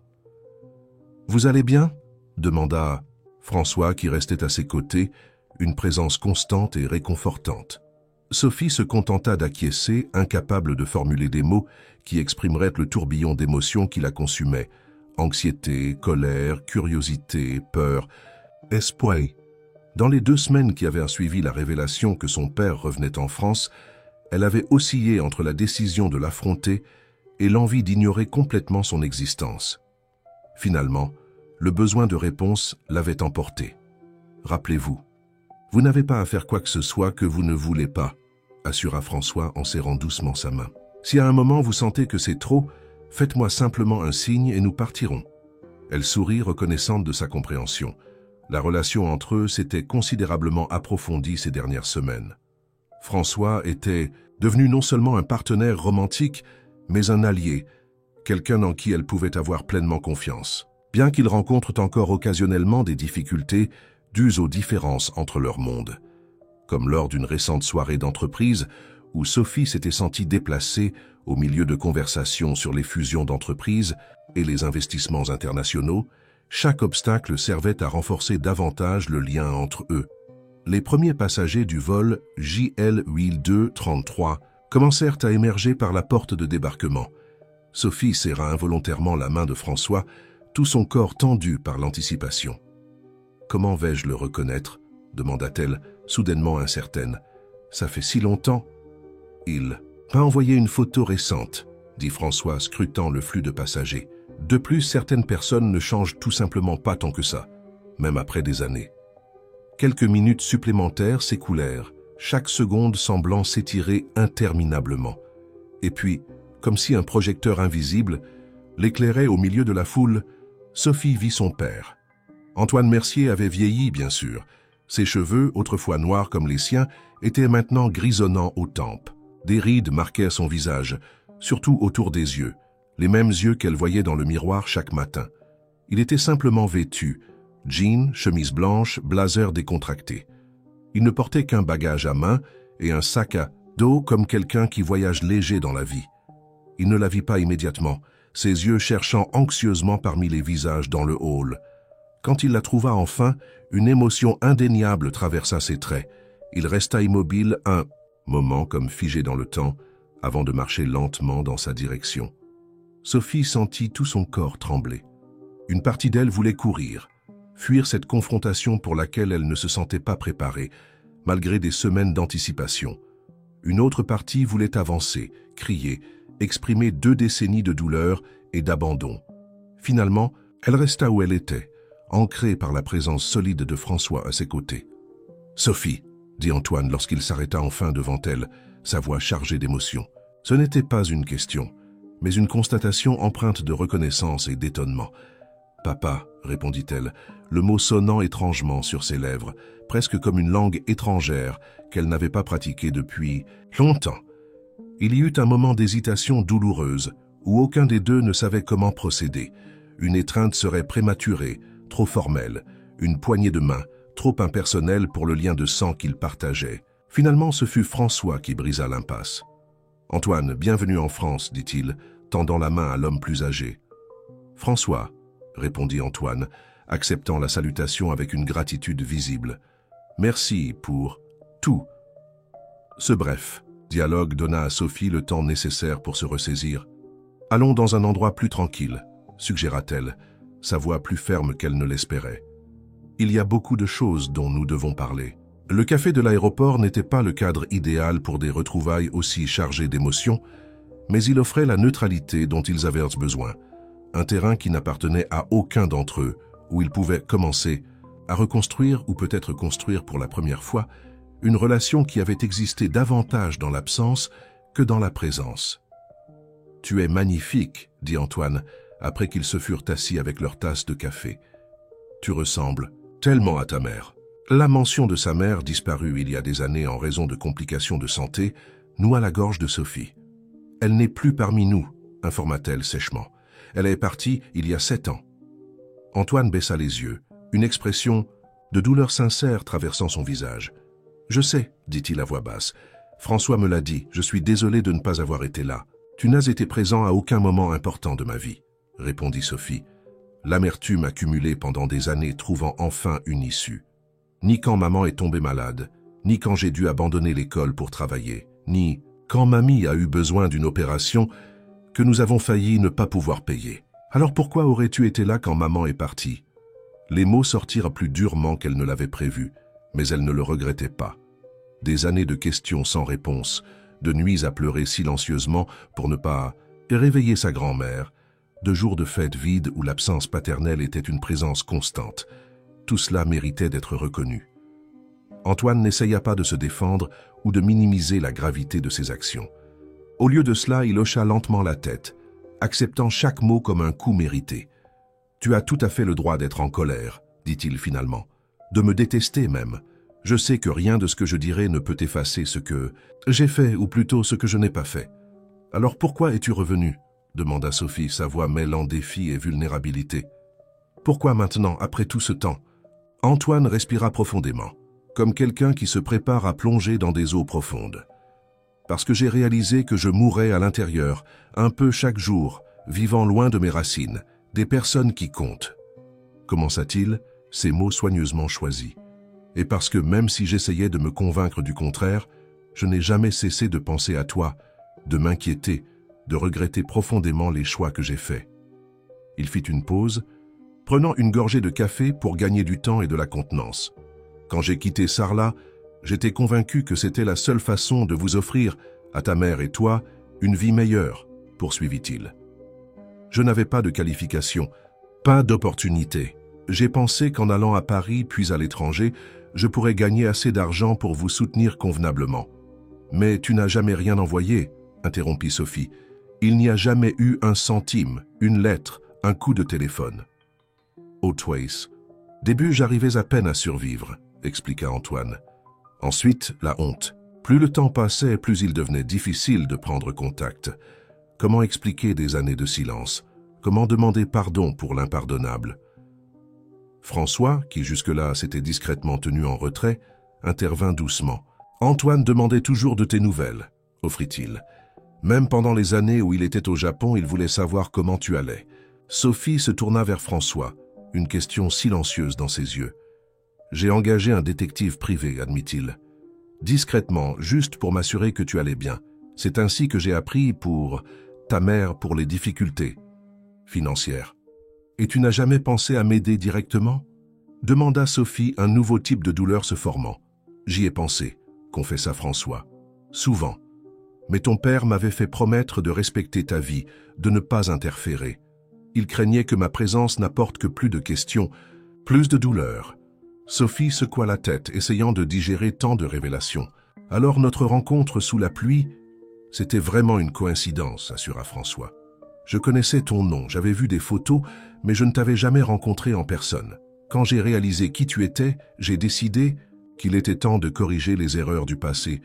« Vous allez bien ?» demanda François qui restait à ses côtés, une présence constante et réconfortante. Sophie se contenta d'acquiescer, incapable de formuler des mots qui exprimeraient le tourbillon d'émotions qui la consumaient. Anxiété, colère, curiosité, peur, espoir. Dans les 2 semaines qui avaient suivi la révélation que son père revenait en France, elle avait oscillé entre la décision de l'affronter et l'envie d'ignorer complètement son existence. Finalement, le besoin de réponse l'avait emporté. « Rappelez-vous, vous n'avez pas à faire quoi que ce soit que vous ne voulez pas, » assura François en serrant doucement sa main. « Si à un moment vous sentez que c'est trop, faites-moi simplement un signe et nous partirons. » Elle sourit, reconnaissante de sa compréhension. La relation entre eux s'était considérablement approfondie ces dernières semaines. François était devenu non seulement un partenaire romantique, mais un allié, quelqu'un en qui elle pouvait avoir pleinement confiance. Bien qu'ils rencontrent encore occasionnellement des difficultés dues aux différences entre leurs mondes, comme lors d'une récente soirée d'entreprise où Sophie s'était sentie déplacée au milieu de conversations sur les fusions d'entreprises et les investissements internationaux, chaque obstacle servait à renforcer davantage le lien entre eux. Les premiers passagers du vol JL8233 commencèrent à émerger par la porte de débarquement. Sophie serra involontairement la main de François, tout son corps tendu par l'anticipation. « Comment vais-je le reconnaître ?» demanda-t-elle, soudainement incertaine. « Ça fait si longtemps. » Il m'a envoyé une photo récente, dit François, scrutant le flux de passagers. De plus, certaines personnes ne changent tout simplement pas tant que ça, même après des années. Quelques minutes supplémentaires s'écoulèrent, chaque seconde semblant s'étirer interminablement. Et puis, comme si un projecteur invisible l'éclairait au milieu de la foule, Sophie vit son père. Antoine Mercier avait vieilli, bien sûr. Ses cheveux, autrefois noirs comme les siens, étaient maintenant grisonnants aux tempes. Des rides marquaient son visage, surtout autour des yeux, les mêmes yeux qu'elle voyait dans le miroir chaque matin. Il était simplement vêtu, jean, chemise blanche, blazer décontracté. Il ne portait qu'un bagage à main et un sac à dos comme quelqu'un qui voyage léger dans la vie. Il ne la vit pas immédiatement, ses yeux cherchant anxieusement parmi les visages dans le hall. Quand il la trouva enfin, une émotion indéniable traversa ses traits. Il resta immobile un moment comme figé dans le temps, avant de marcher lentement dans sa direction. Sophie sentit tout son corps trembler. Une partie d'elle voulait courir, fuir cette confrontation pour laquelle elle ne se sentait pas préparée, malgré des semaines d'anticipation. Une autre partie voulait avancer, crier, exprimer 2 décennies de douleur et d'abandon. Finalement, elle resta où elle était, ancrée par la présence solide de François à ses côtés. « Sophie !» dit Antoine lorsqu'il s'arrêta enfin devant elle, sa voix chargée d'émotion. Ce n'était pas une question, mais une constatation empreinte de reconnaissance et d'étonnement. « Papa !» répondit-elle, le mot sonnant étrangement sur ses lèvres, presque comme une langue étrangère qu'elle n'avait pas pratiquée depuis longtemps. Il y eut un moment d'hésitation douloureuse, où aucun des deux ne savait comment procéder. Une étreinte serait prématurée, trop formelle, une poignée de main, trop impersonnelle pour le lien de sang qu'ils partageaient. Finalement, ce fut François qui brisa l'impasse. « Antoine, bienvenue en France, dit-il, tendant la main à l'homme plus âgé. « François, répondit Antoine, acceptant la salutation avec une gratitude visible. Merci pour tout. Ce bref dialogue donna à Sophie le temps nécessaire pour se ressaisir. « Allons dans un endroit plus tranquille, suggéra-t-elle, sa voix plus ferme qu'elle ne l'espérait. Il y a beaucoup de choses dont nous devons parler. » Le café de l'aéroport n'était pas le cadre idéal pour des retrouvailles aussi chargées d'émotions, mais il offrait la neutralité dont ils avaient besoin, un terrain qui n'appartenait à aucun d'entre eux, où ils pouvaient commencer à reconstruire ou peut-être construire pour la première fois une relation qui avait existé davantage dans l'absence que dans la présence. « Tu es magnifique, » dit Antoine, après qu'ils se furent assis avec leur tasse de café. « Tu ressembles tellement à ta mère. » La mention de sa mère, disparue il y a des années en raison de complications de santé, noua la gorge de Sophie. « Elle n'est plus parmi nous, » informa-t-elle sèchement. « Elle est partie il y a 7 ans. » Antoine baissa les yeux, une expression de douleur sincère traversant son visage. « Je sais, » dit-il à voix basse. « François me l'a dit, je suis désolé de ne pas avoir été là. Tu n'as été présent à aucun moment important de ma vie, » répondit Sophie, l'amertume accumulée pendant des années trouvant enfin une issue. Ni quand maman est tombée malade, ni quand j'ai dû abandonner l'école pour travailler, ni quand mamie a eu besoin d'une opération que nous avons failli ne pas pouvoir payer. Alors pourquoi aurais-tu été là quand maman est partie ? Les mots sortirent plus durement qu'elle ne l'avait prévu, mais elle ne le regrettait pas. Des années de questions sans réponse, de nuits à pleurer silencieusement pour ne pas réveiller sa grand-mère, de jours de fêtes vides où l'absence paternelle était une présence constante. Tout cela méritait d'être reconnu. Antoine n'essaya pas de se défendre ou de minimiser la gravité de ses actions. Au lieu de cela, il hocha lentement la tête, acceptant chaque mot comme un coup mérité. « Tu as tout à fait le droit d'être en colère, » dit-il finalement, « de me détester même. Je sais que rien de ce que je dirai ne peut effacer ce que j'ai fait, ou plutôt ce que je n'ai pas fait. »« Alors pourquoi es-tu revenu ?» demanda Sophie, sa voix mêlant défi et vulnérabilité. « Pourquoi maintenant, après tout ce temps ?» Antoine respira profondément, comme quelqu'un qui se prépare à plonger dans des eaux profondes. parce que j'ai réalisé que je mourais à l'intérieur, un peu chaque jour, vivant loin de mes racines, des personnes qui comptent. » Commença-t-il, ces mots soigneusement choisis. Et parce que même si j'essayais de me convaincre du contraire, je n'ai jamais cessé de penser à toi, de m'inquiéter, de regretter profondément les choix que j'ai faits. Il fit une pause, prenant une gorgée de café pour gagner du temps et de la contenance. Quand j'ai quitté Sarlat, j'étais convaincu que c'était la seule façon de vous offrir, à ta mère et toi, une vie meilleure, poursuivit-il. Je n'avais pas de qualification, pas d'opportunité. J'ai pensé qu'en allant à Paris puis à l'étranger, je pourrais gagner assez d'argent pour vous soutenir convenablement. Mais tu n'as jamais rien envoyé, interrompit Sophie. Il n'y a jamais eu un centime, une lettre, un coup de téléphone. Hautways. Début, j'arrivais à peine à survivre, expliqua Antoine. Ensuite, la honte. Plus le temps passait, plus il devenait difficile de prendre contact. Comment expliquer des années de silence? Comment demander pardon pour l'impardonnable? François, qui jusque-là s'était discrètement tenu en retrait, intervint doucement. « Antoine demandait toujours de tes nouvelles, » offrit-il. Même pendant les années où il était au Japon, il voulait savoir comment tu allais. Sophie se tourna vers François, une question silencieuse dans ses yeux. « J'ai engagé un détective privé, admit-il. Discrètement, juste pour m'assurer que tu allais bien. C'est ainsi que j'ai appris pour ta mère pour les difficultés financières. Et tu n'as jamais pensé à m'aider directement ?» demanda Sophie, un nouveau type de douleur se formant. « J'y ai pensé, » confessa François. « Souvent. Mais ton père m'avait fait promettre de respecter ta vie, de ne pas interférer. Il craignait que ma présence n'apporte que plus de questions, plus de douleur. » Sophie secoua la tête, essayant de digérer tant de révélations. « Alors notre rencontre sous la pluie, c'était vraiment une coïncidence, » assura François. « Je connaissais ton nom, j'avais vu des photos, mais je ne t'avais jamais rencontré en personne. Quand j'ai réalisé qui tu étais, j'ai décidé qu'il était temps de corriger les erreurs du passé,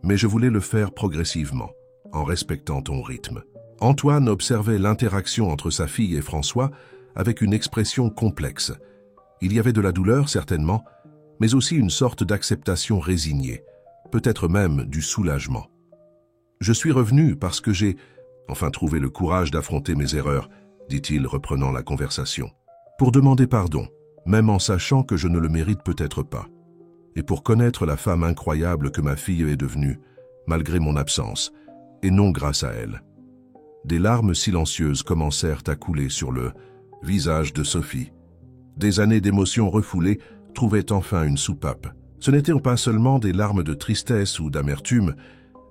mais je voulais le faire progressivement, en respectant ton rythme. » Antoine observait l'interaction entre sa fille et François avec une expression complexe. Il y avait de la douleur, certainement, mais aussi une sorte d'acceptation résignée, peut-être même du soulagement. « Je suis revenu parce que j'ai enfin trouvé le courage d'affronter mes erreurs, » dit-il, reprenant la conversation. « Pour demander pardon, même en sachant que je ne le mérite peut-être pas. Et pour connaître la femme incroyable que ma fille est devenue, malgré mon absence, et non grâce à elle. » Des larmes silencieuses commencèrent à couler sur le visage de Sophie. Des années d'émotions refoulées trouvaient enfin une soupape. Ce n'étaient pas seulement des larmes de tristesse ou d'amertume,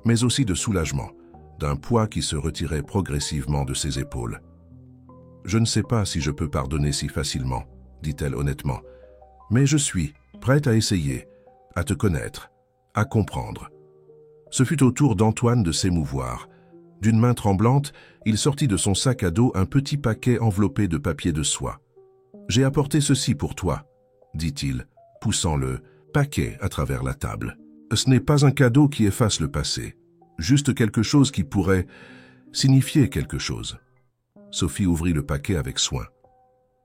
mais aussi de soulagement, d'un poids qui se retirait progressivement de ses épaules. « Je ne sais pas si je peux pardonner si facilement, » dit-elle honnêtement, « mais je suis prête à essayer, à te connaître, à comprendre. » Ce fut au tour d'Antoine de s'émouvoir. D'une main tremblante, il sortit de son sac à dos un petit paquet enveloppé de papier de soie. « J'ai apporté ceci pour toi, » dit-il, poussant le paquet à travers la table. « Ce n'est pas un cadeau qui efface le passé, juste quelque chose qui pourrait signifier quelque chose. » Sophie ouvrit le paquet avec soin.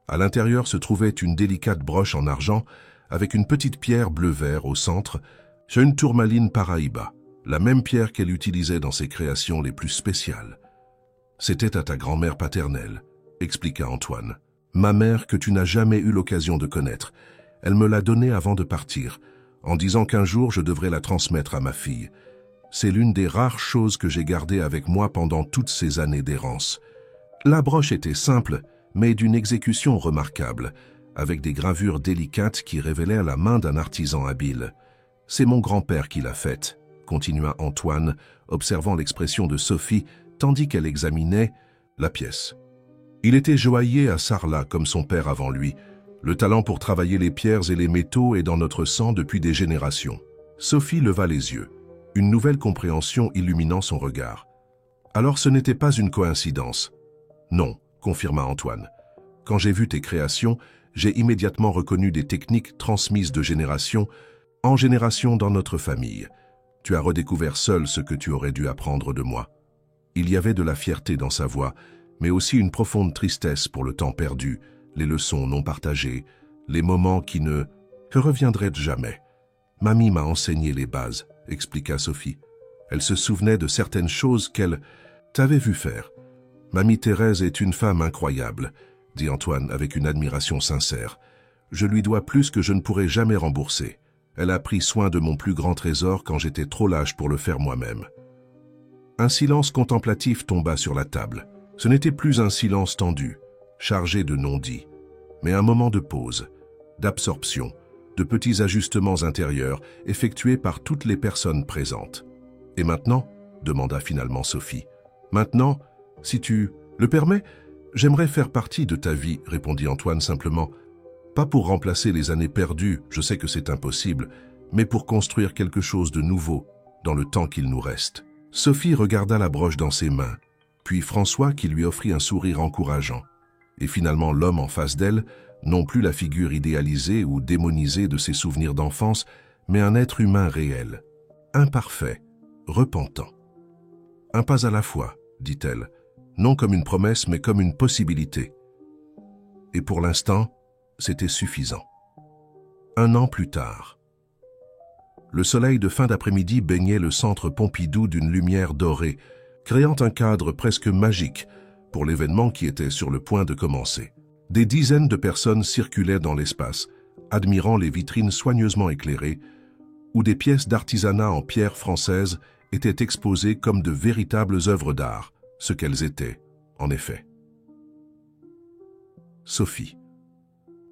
À l'intérieur se trouvait une délicate broche en argent avec une petite pierre bleu-vert au centre, sur une tourmaline Paraíba, la même pierre qu'elle utilisait dans ses créations les plus spéciales. « C'était à ta grand-mère paternelle, » expliqua Antoine. « Ma mère que tu n'as jamais eu l'occasion de connaître. Elle me l'a donnée avant de partir, en disant qu'un jour je devrais la transmettre à ma fille. C'est l'une des rares choses que j'ai gardées avec moi pendant toutes ces années d'errance. » La broche était simple, mais d'une exécution remarquable, avec des gravures délicates qui révélaient la main d'un artisan habile. « C'est mon grand-père qui l'a faite, » continua Antoine, observant l'expression de Sophie tandis qu'elle examinait la pièce. Il était joaillier à Sarlat comme son père avant lui. Le talent pour travailler les pierres et les métaux est dans notre sang depuis des générations. Sophie leva les yeux, une nouvelle compréhension illuminant son regard. Alors ce n'était pas une coïncidence. Non, confirma Antoine. Quand j'ai vu tes créations, j'ai immédiatement reconnu des techniques transmises de génération en génération dans notre famille. Tu as redécouvert seul ce que tu aurais dû apprendre de moi. Il y avait de la fierté dans sa voix, mais aussi une profonde tristesse pour le temps perdu, les leçons non partagées, les moments qui ne reviendraient jamais. « Mamie m'a enseigné les bases », expliqua Sophie. « Elle se souvenait de certaines choses qu'elle t'avait vu faire. « Mamie Thérèse est une femme incroyable », dit Antoine avec une admiration sincère. « Je lui dois plus que je ne pourrai jamais rembourser. Elle a pris soin de mon plus grand trésor quand j'étais trop lâche pour le faire moi-même. » Un silence contemplatif tomba sur la table. Ce n'était plus un silence tendu, chargé de non-dits, mais un moment de pause, d'absorption, de petits ajustements intérieurs effectués par toutes les personnes présentes. « Et maintenant ?» demanda finalement Sophie. « Maintenant, si tu le permets, j'aimerais faire partie de ta vie, » répondit Antoine simplement. « Pas pour remplacer les années perdues, je sais que c'est impossible, mais pour construire quelque chose de nouveau dans le temps qu'il nous reste. » Sophie regarda la broche dans ses mains, puis François qui lui offrit un sourire encourageant. Et finalement l'homme en face d'elle, non plus la figure idéalisée ou démonisée de ses souvenirs d'enfance, mais un être humain réel, imparfait, repentant. « Un pas à la fois, » dit-elle, non comme une promesse mais comme une possibilité. Et pour l'instant, c'était suffisant. 1 an plus tard. Le soleil de fin d'après-midi baignait le centre Pompidou d'une lumière dorée, créant un cadre presque magique pour l'événement qui était sur le point de commencer. Des dizaines de personnes circulaient dans l'espace, admirant les vitrines soigneusement éclairées, où des pièces d'artisanat en pierre française étaient exposées comme de véritables œuvres d'art, ce qu'elles étaient, en effet. Sophie.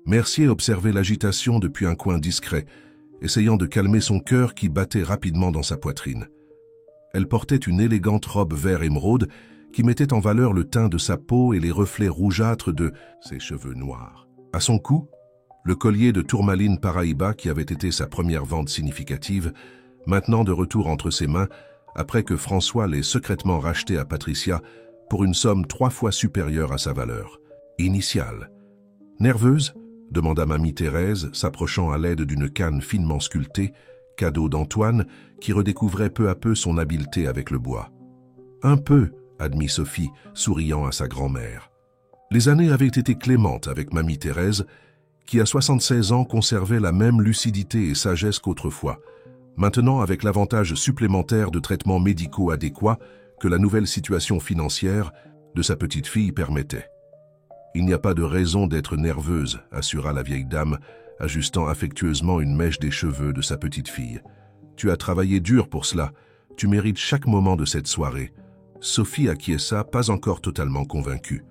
Mercier observait l'agitation depuis un coin discret, essayant de calmer son cœur qui battait rapidement dans sa poitrine. Elle portait une élégante robe vert émeraude qui mettait en valeur le teint de sa peau et les reflets rougeâtres de ses cheveux noirs. À son cou, le collier de tourmaline Paraíba qui avait été sa première vente significative, maintenant de retour entre ses mains après que François l'ait secrètement racheté à Patricia pour une somme 3 fois supérieure à sa valeur initiale. Nerveuse ? Demanda Mamie Thérèse, s'approchant à l'aide d'une canne finement sculptée, cadeau d'Antoine, qui redécouvrait peu à peu son habileté avec le bois. « Un peu », admit Sophie, souriant à sa grand-mère. Les années avaient été clémentes avec Mamie Thérèse, qui à 76 ans conservait la même lucidité et sagesse qu'autrefois, maintenant avec l'avantage supplémentaire de traitements médicaux adéquats que la nouvelle situation financière de sa petite fille permettait. « Il n'y a pas de raison d'être nerveuse », assura la vieille dame, ajustant affectueusement une mèche des cheveux de sa petite fille. « Tu as travaillé dur pour cela. Tu mérites chaque moment de cette soirée. » Sophie acquiesça, pas encore totalement convaincue.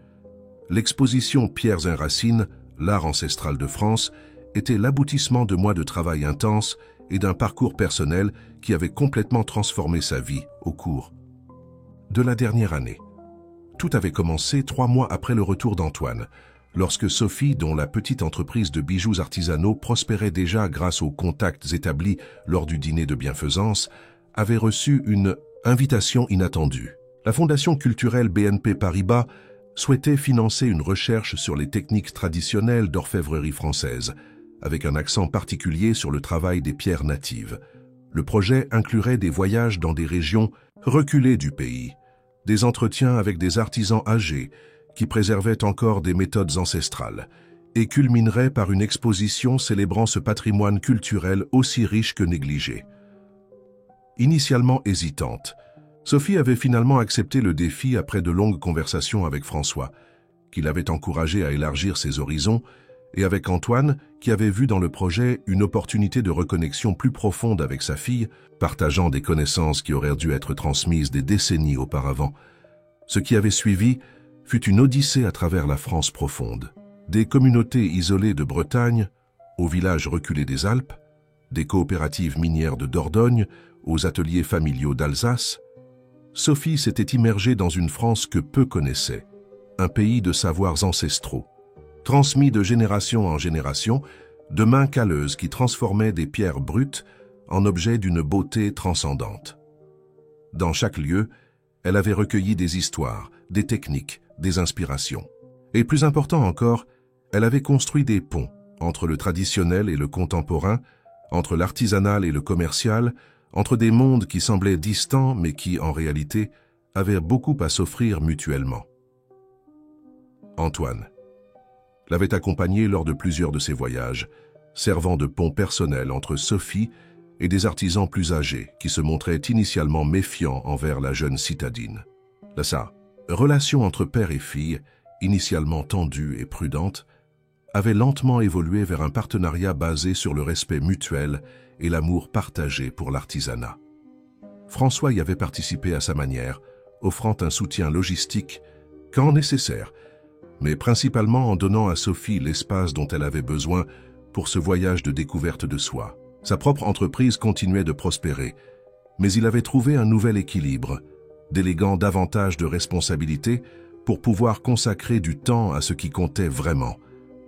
L'exposition Pierres et Racines, l'art ancestral de France, était l'aboutissement de mois de travail intense et d'un parcours personnel qui avait complètement transformé sa vie au cours de la dernière année. Tout avait commencé 3 mois après le retour d'Antoine, lorsque Sophie, dont la petite entreprise de bijoux artisanaux prospérait déjà grâce aux contacts établis lors du dîner de bienfaisance, avait reçu une invitation inattendue. La Fondation culturelle BNP Paribas souhaitait financer une recherche sur les techniques traditionnelles d'orfèvrerie française, avec un accent particulier sur le travail des pierres natives. Le projet inclurait des voyages dans des régions reculées du pays, des entretiens avec des artisans âgés qui préservaient encore des méthodes ancestrales et culminerait par une exposition célébrant ce patrimoine culturel aussi riche que négligé. Initialement hésitante, Sophie avait finalement accepté le défi après de longues conversations avec François, qui l'avait encouragé à élargir ses horizons, et avec Antoine, qui avait vu dans le projet une opportunité de reconnexion plus profonde avec sa fille, partageant des connaissances qui auraient dû être transmises des décennies auparavant. Ce qui avait suivi fut une odyssée à travers la France profonde. Des communautés isolées de Bretagne, aux villages reculés des Alpes, des coopératives minières de Dordogne, aux ateliers familiaux d'Alsace, Sophie s'était immergée dans une France que peu connaissaient, un pays de savoirs ancestraux, transmis de génération en génération, de mains calleuses qui transformaient des pierres brutes en objets d'une beauté transcendante. Dans chaque lieu, elle avait recueilli des histoires, des techniques, des inspirations. Et plus important encore, elle avait construit des ponts entre le traditionnel et le contemporain, entre l'artisanal et le commercial, entre des mondes qui semblaient distants mais qui, en réalité, avaient beaucoup à s'offrir mutuellement. Antoine l'avait accompagnée lors de plusieurs de ses voyages, servant de pont personnel entre Sophie et des artisans plus âgés qui se montraient initialement méfiants envers la jeune citadine. Sa relation entre père et fille, initialement tendue et prudente, avait lentement évolué vers un partenariat basé sur le respect mutuel et l'amour partagé pour l'artisanat. François y avait participé à sa manière, offrant un soutien logistique quand nécessaire, mais principalement en donnant à Sophie l'espace dont elle avait besoin pour ce voyage de découverte de soi. Sa propre entreprise continuait de prospérer, mais il avait trouvé un nouvel équilibre, déléguant davantage de responsabilités pour pouvoir consacrer du temps à ce qui comptait vraiment,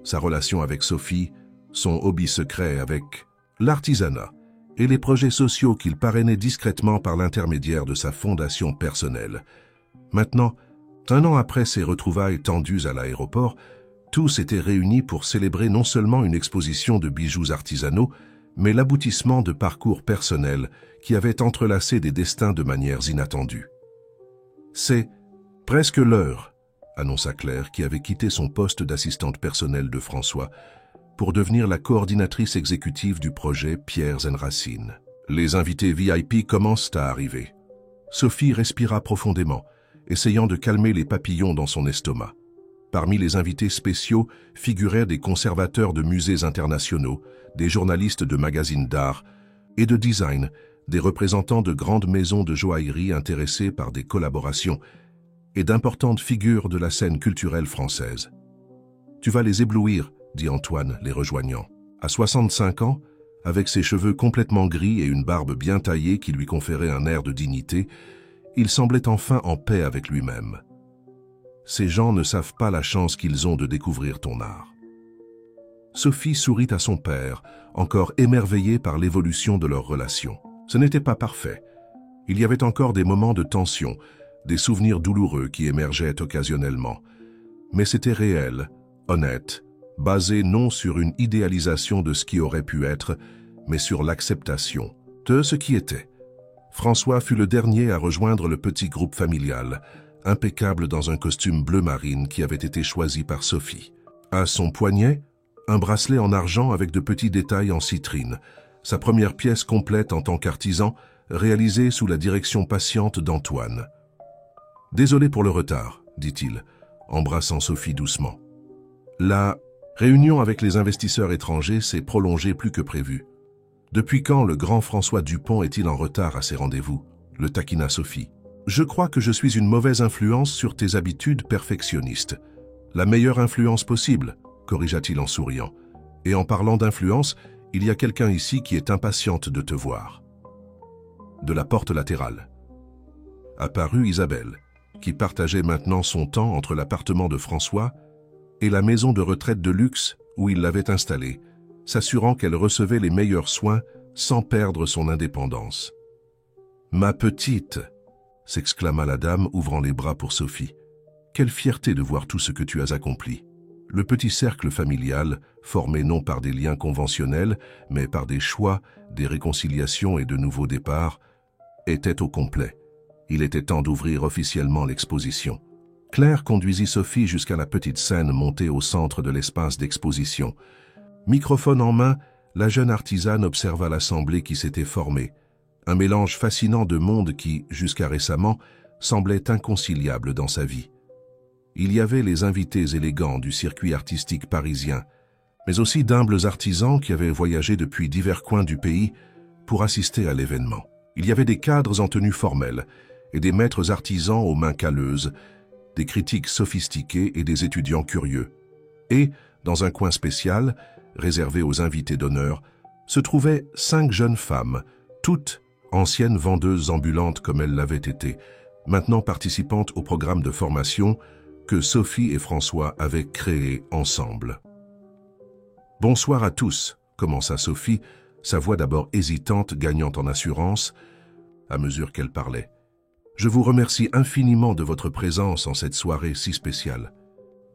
sa relation avec Sophie, son hobby secret avec l'artisanat et les projets sociaux qu'il parrainait discrètement par l'intermédiaire de sa fondation personnelle. Maintenant, 1 an après ces retrouvailles tendues à l'aéroport, tous étaient réunis pour célébrer non seulement une exposition de bijoux artisanaux, mais l'aboutissement de parcours personnels qui avaient entrelacé des destins de manières inattendues. « C'est presque l'heure », annonça Claire, qui avait quitté son poste d'assistante personnelle de François pour devenir la coordinatrice exécutive du projet Pierres & Racines. Les invités VIP commencent à arriver. Sophie respira profondément, essayant de calmer les papillons dans son estomac. Parmi les invités spéciaux figuraient des conservateurs de musées internationaux, des journalistes de magazines d'art et de design, des représentants de grandes maisons de joaillerie intéressés par des collaborations et d'importantes figures de la scène culturelle française. « Tu vas les éblouir », dit Antoine, les rejoignant. À 65 ans, avec ses cheveux complètement gris et une barbe bien taillée qui lui conférait un air de dignité, il semblait enfin en paix avec lui-même. Ces gens ne savent pas la chance qu'ils ont de découvrir ton art. Sophie sourit à son père, encore émerveillé par l'évolution de leur relation. Ce n'était pas parfait. Il y avait encore des moments de tension, des souvenirs douloureux qui émergeaient occasionnellement. Mais c'était réel, honnête, basé non sur une idéalisation de ce qui aurait pu être, mais sur l'acceptation de ce qui était. François fut le dernier à rejoindre le petit groupe familial, impeccable dans un costume bleu marine qui avait été choisi par Sophie. À son poignet, un bracelet en argent avec de petits détails en citrine, sa première pièce complète en tant qu'artisan, réalisée sous la direction patiente d'Antoine. « Désolé pour le retard », dit-il, embrassant Sophie doucement. La réunion avec les investisseurs étrangers s'est prolongée plus que prévu. Depuis quand le grand François Dupont est-il en retard à ses rendez-vous? Le taquina Sophie. Je crois que je suis une mauvaise influence sur tes habitudes perfectionnistes. La meilleure influence possible, corrigea-t-il en souriant. Et en parlant d'influence, il y a quelqu'un ici qui est impatiente de te voir. De la porte latérale. Apparut Isabelle, qui partageait maintenant son temps entre l'appartement de François et la maison de retraite de luxe où il l'avait installée, s'assurant qu'elle recevait les meilleurs soins sans perdre son indépendance. « Ma petite !» s'exclama la dame, ouvrant les bras pour Sophie. « Quelle fierté de voir tout ce que tu as accompli !» Le petit cercle familial, formé non par des liens conventionnels, mais par des choix, des réconciliations et de nouveaux départs, était au complet. Il était temps d'ouvrir officiellement l'exposition. Claire conduisit Sophie jusqu'à la petite scène montée au centre de l'espace d'exposition. Microphone en main, la jeune artisane observa l'assemblée qui s'était formée, un mélange fascinant de mondes qui, jusqu'à récemment, semblait inconciliable dans sa vie. Il y avait les invités élégants du circuit artistique parisien, mais aussi d'humbles artisans qui avaient voyagé depuis divers coins du pays pour assister à l'événement. Il y avait des cadres en tenue formelle et des maîtres artisans aux mains calleuses, des critiques sophistiqués et des étudiants curieux. Et, dans un coin spécial, réservé aux invités d'honneur, se trouvaient 5 jeunes femmes, toutes anciennes vendeuses ambulantes comme elles l'avaient été, maintenant participantes au programme de formation que Sophie et François avaient créé ensemble. « Bonsoir à tous », commença Sophie, sa voix d'abord hésitante gagnant en assurance à mesure qu'elle parlait. « Je vous remercie infiniment de votre présence en cette soirée si spéciale. »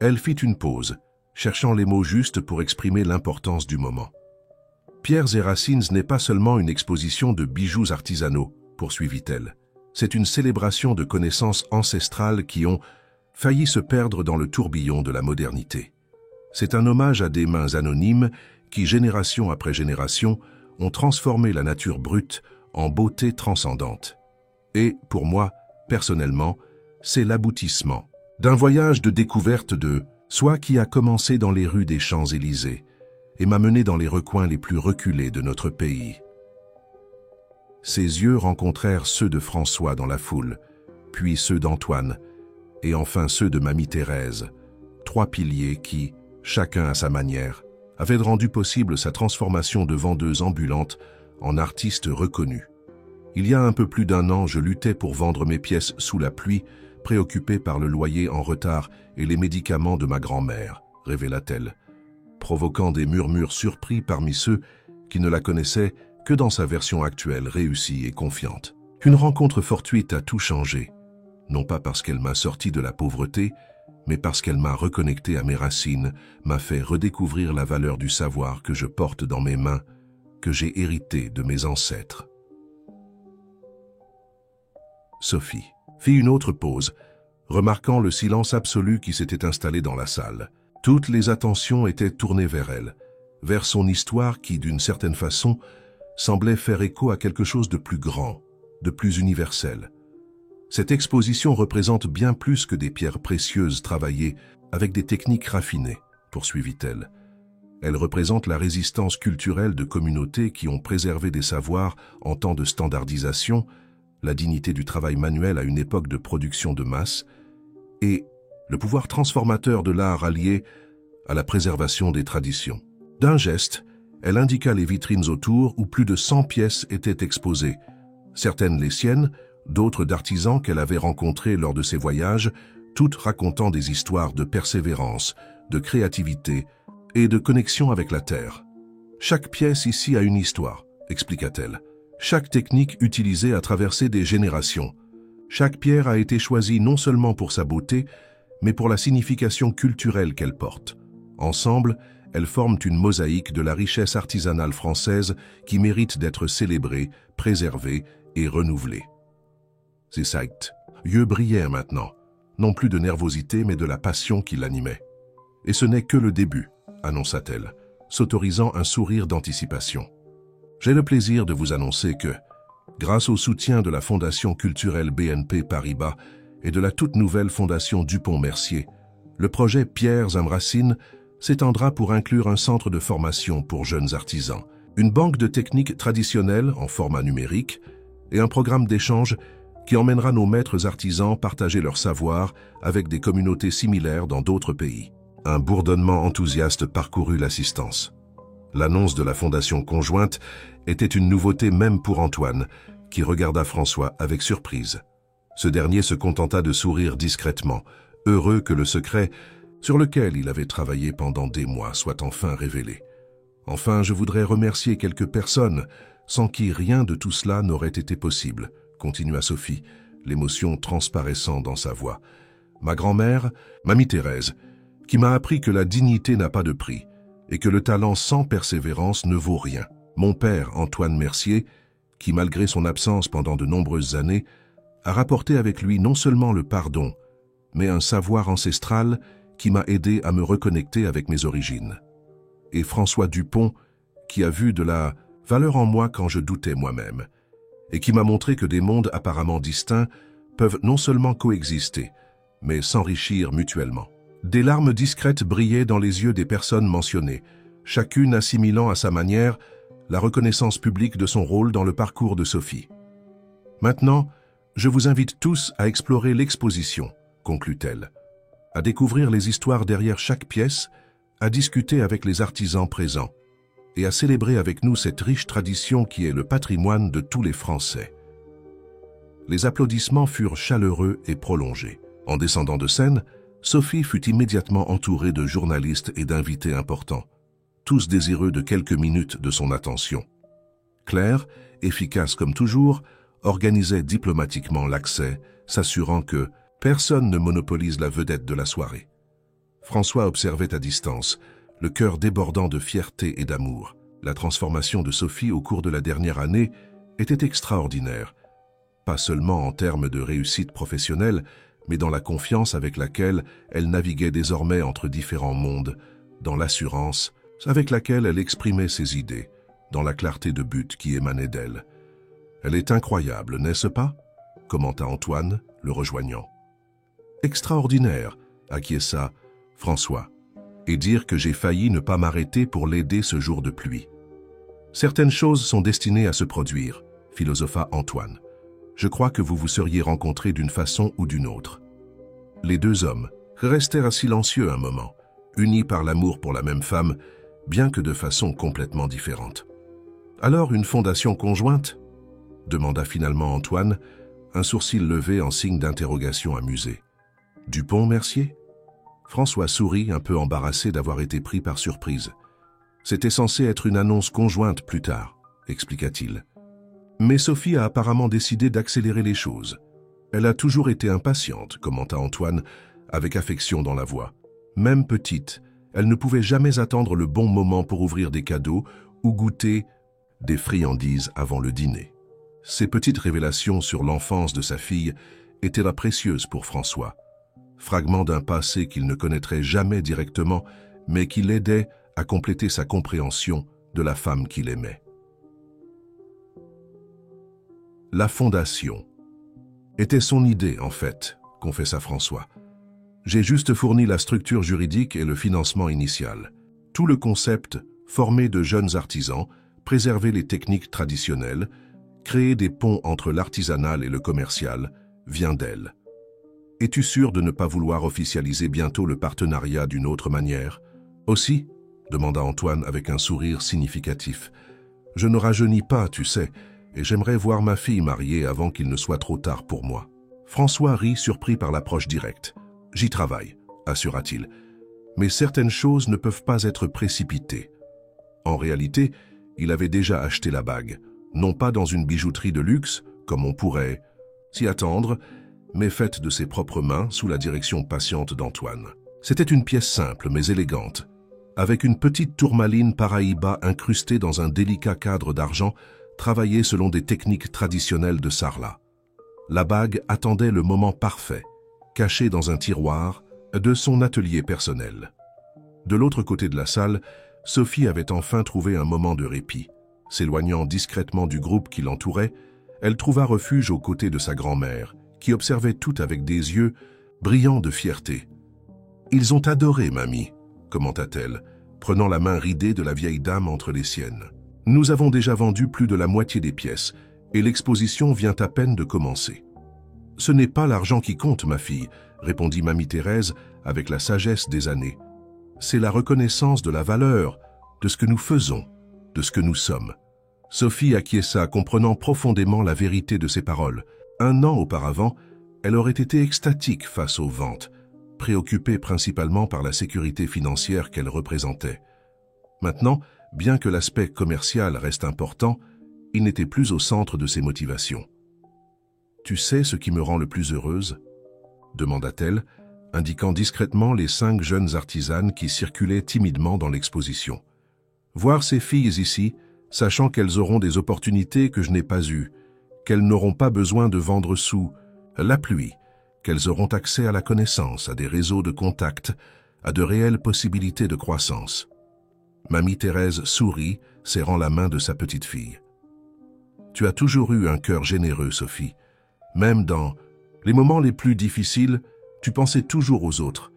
Elle fit une pause, cherchant les mots justes pour exprimer l'importance du moment. « Pierres & Racines n'est pas seulement une exposition de bijoux artisanaux, poursuivit-elle. C'est une célébration de connaissances ancestrales qui ont failli se perdre dans le tourbillon de la modernité. C'est un hommage à des mains anonymes qui, génération après génération, ont transformé la nature brute en beauté transcendante. Et, pour moi, personnellement, c'est l'aboutissement d'un voyage de découverte de soi qui a commencé dans les rues des Champs-Élysées et m'a mené dans les recoins les plus reculés de notre pays. Ses yeux rencontrèrent ceux de François dans la foule, puis ceux d'Antoine, et enfin ceux de Mamie Thérèse, trois piliers qui, chacun à sa manière, avaient rendu possible sa transformation de vendeuse ambulante en artiste reconnue. Il y a un peu plus d'un an, je luttais pour vendre mes pièces sous la pluie, préoccupée par le loyer en retard et les médicaments de ma grand-mère, révéla-t-elle, provoquant des murmures surpris parmi ceux qui ne la connaissaient que dans sa version actuelle, réussie et confiante. Une rencontre fortuite a tout changé, non pas parce qu'elle m'a sorti de la pauvreté, mais parce qu'elle m'a reconnecté à mes racines, m'a fait redécouvrir la valeur du savoir que je porte dans mes mains, que j'ai hérité de mes ancêtres. Sophie fit une autre pause, remarquant le silence absolu qui s'était installé dans la salle. Toutes les attentions étaient tournées vers elle, vers son histoire qui, d'une certaine façon, semblait faire écho à quelque chose de plus grand, de plus universel. Cette exposition représente bien plus que des pierres précieuses travaillées avec des techniques raffinées, poursuivit-elle. Elle représente la résistance culturelle de communautés qui ont préservé des savoirs en temps de standardisation, la dignité du travail manuel à une époque de production de masse, et le pouvoir transformateur de l'art allié à la préservation des traditions. D'un geste, elle indiqua les vitrines autour où plus de 100 pièces étaient exposées, certaines les siennes, d'autres d'artisans qu'elle avait rencontrés lors de ses voyages, toutes racontant des histoires de persévérance, de créativité et de connexion avec la terre. Chaque pièce ici a une histoire, expliqua-t-elle. Chaque technique utilisée a traversé des générations. Chaque pierre a été choisie non seulement pour sa beauté, mais pour la signification culturelle qu'elle porte. Ensemble, elles forment une mosaïque de la richesse artisanale française qui mérite d'être célébrée, préservée et renouvelée. Ses yeux brillaient maintenant, non plus de nervosité mais de la passion qui l'animait. Et ce n'est que le début, annonça-t-elle, s'autorisant un sourire d'anticipation. J'ai le plaisir de vous annoncer que, grâce au soutien de la Fondation culturelle BNP Paribas et de la toute nouvelle Fondation Dupont-Mercier, le projet Pierres Racines s'étendra pour inclure un centre de formation pour jeunes artisans, une banque de techniques traditionnelles en format numérique et un programme d'échange qui emmènera nos maîtres artisans partager leur savoir avec des communautés similaires dans d'autres pays. Un bourdonnement enthousiaste parcourut l'assistance. L'annonce de la fondation conjointe était une nouveauté même pour Antoine, qui regarda François avec surprise. Ce dernier se contenta de sourire discrètement, heureux que le secret, sur lequel il avait travaillé pendant des mois, soit enfin révélé. Enfin, je voudrais remercier quelques personnes, sans qui rien de tout cela n'aurait été possible, continua Sophie, l'émotion transparaissant dans sa voix. Ma grand-mère, Mamie Thérèse, qui m'a appris que la dignité n'a pas de prix, et que le talent sans persévérance ne vaut rien. Mon père, Antoine Mercier, qui malgré son absence pendant de nombreuses années, a rapporté avec lui non seulement le pardon, mais un savoir ancestral qui m'a aidé à me reconnecter avec mes origines. Et François Dupont, qui a vu de la valeur en moi quand je doutais moi-même, et qui m'a montré que des mondes apparemment distincts peuvent non seulement coexister, mais s'enrichir mutuellement. Des larmes discrètes brillaient dans les yeux des personnes mentionnées, chacune assimilant à sa manière la reconnaissance publique de son rôle dans le parcours de Sophie. Maintenant, je vous invite tous à explorer l'exposition, conclut-elle, à découvrir les histoires derrière chaque pièce, à discuter avec les artisans présents et à célébrer avec nous cette riche tradition qui est le patrimoine de tous les Français. Les applaudissements furent chaleureux et prolongés. En descendant de scène, Sophie fut immédiatement entourée de journalistes et d'invités importants, tous désireux de quelques minutes de son attention. Claire, efficace comme toujours, organisait diplomatiquement l'accès, s'assurant que personne ne monopolise la vedette de la soirée. François observait à distance, le cœur débordant de fierté et d'amour. La transformation de Sophie au cours de la dernière année était extraordinaire, pas seulement en termes de réussite professionnelle, mais dans la confiance avec laquelle elle naviguait désormais entre différents mondes, dans l'assurance avec laquelle elle exprimait ses idées, dans la clarté de but qui émanait d'elle. « Elle est incroyable, n'est-ce pas ?» commenta Antoine, le rejoignant. « Extraordinaire !» acquiesça François. « Et dire que j'ai failli ne pas m'arrêter pour l'aider ce jour de pluie. »« Certaines choses sont destinées à se produire, » philosopha Antoine. « Je crois que vous vous seriez rencontrés d'une façon ou d'une autre. » Les deux hommes restèrent silencieux un moment, unis par l'amour pour la même femme, bien que de façon complètement différente. « Alors une fondation conjointe ?» demanda finalement Antoine, un sourcil levé en signe d'interrogation amusée. « Dupont-Mercier » François sourit, un peu embarrassé d'avoir été pris par surprise. « C'était censé être une annonce conjointe plus tard », expliqua-t-il. Mais Sophie a apparemment décidé d'accélérer les choses. Elle a toujours été impatiente, commenta Antoine, avec affection dans la voix. Même petite, elle ne pouvait jamais attendre le bon moment pour ouvrir des cadeaux ou goûter des friandises avant le dîner. Ces petites révélations sur l'enfance de sa fille étaient là précieuses pour François. Fragments d'un passé qu'il ne connaîtrait jamais directement, mais qui l'aidait à compléter sa compréhension de la femme qu'il aimait. La fondation était son idée, en fait, confessa François. J'ai juste fourni la structure juridique et le financement initial. Tout le concept, former de jeunes artisans, préserver les techniques traditionnelles, créer des ponts entre l'artisanal et le commercial, vient d'elle. Es-tu sûr de ne pas vouloir officialiser bientôt le partenariat d'une autre manière? Aussi, demanda Antoine avec un sourire significatif. Je ne rajeunis pas, tu sais, et j'aimerais voir ma fille mariée avant qu'il ne soit trop tard pour moi. François rit, surpris par l'approche directe. J'y travaille, assura-t-il. Mais certaines choses ne peuvent pas être précipitées. En réalité, il avait déjà acheté la bague, non pas dans une bijouterie de luxe, comme on pourrait s'y attendre, mais faite de ses propres mains sous la direction patiente d'Antoine. C'était une pièce simple mais élégante, avec une petite tourmaline Paraïba incrustée dans un délicat cadre d'argent travaillé selon des techniques traditionnelles de Sarlat. La bague attendait le moment parfait, cachée dans un tiroir de son atelier personnel. De l'autre côté de la salle, Sophie avait enfin trouvé un moment de répit. S'éloignant discrètement du groupe qui l'entourait, elle trouva refuge aux côtés de sa grand-mère, qui observait tout avec des yeux brillants de fierté. « Ils ont adoré, mamie », commenta-t-elle, prenant la main ridée de la vieille dame entre les siennes. « Nous avons déjà vendu plus de la moitié des pièces, et l'exposition vient à peine de commencer. »« Ce n'est pas l'argent qui compte, ma fille », répondit mamie Thérèse avec la sagesse des années. « C'est la reconnaissance de la valeur, de ce que nous faisons, de ce que nous sommes. » Sophie acquiesça, comprenant profondément la vérité de ses paroles. 1 an auparavant, elle aurait été extatique face aux ventes, préoccupée principalement par la sécurité financière qu'elle représentait. Maintenant, bien que l'aspect commercial reste important, il n'était plus au centre de ses motivations. « Tu sais ce qui me rend le plus heureuse ?» demanda-t-elle, indiquant discrètement les 5 jeunes artisanes qui circulaient timidement dans l'exposition. « Voir ces filles ici, sachant qu'elles auront des opportunités que je n'ai pas eues, qu'elles n'auront pas besoin de vendre sous la pluie, qu'elles auront accès à la connaissance, à des réseaux de contacts, à de réelles possibilités de croissance. » Mamie Thérèse sourit, serrant la main de sa petite fille. « Tu as toujours eu un cœur généreux, Sophie. Même dans les moments les plus difficiles, tu pensais toujours aux autres.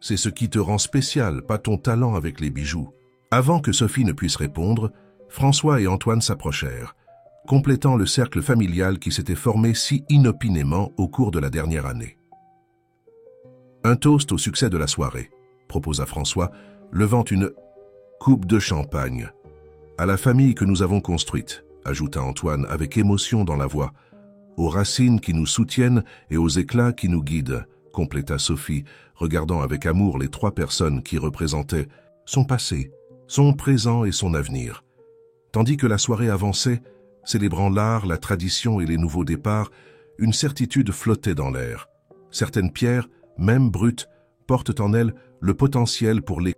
C'est ce qui te rend spécial, pas ton talent avec les bijoux. » Avant que Sophie ne puisse répondre, François et Antoine s'approchèrent, complétant le cercle familial qui s'était formé si inopinément au cours de la dernière année. « Un toast au succès de la soirée », proposa François, levant une coupe de champagne. « À la famille que nous avons construite », ajouta Antoine avec émotion dans la voix. « Aux racines qui nous soutiennent et aux éclats qui nous guident », compléta Sophie, regardant avec amour les 3 personnes qui représentaient son passé, son présent et son avenir. Tandis que la soirée avançait, célébrant l'art, la tradition et les nouveaux départs, une certitude flottait dans l'air. Certaines pierres, même brutes, portent en elles le potentiel pour les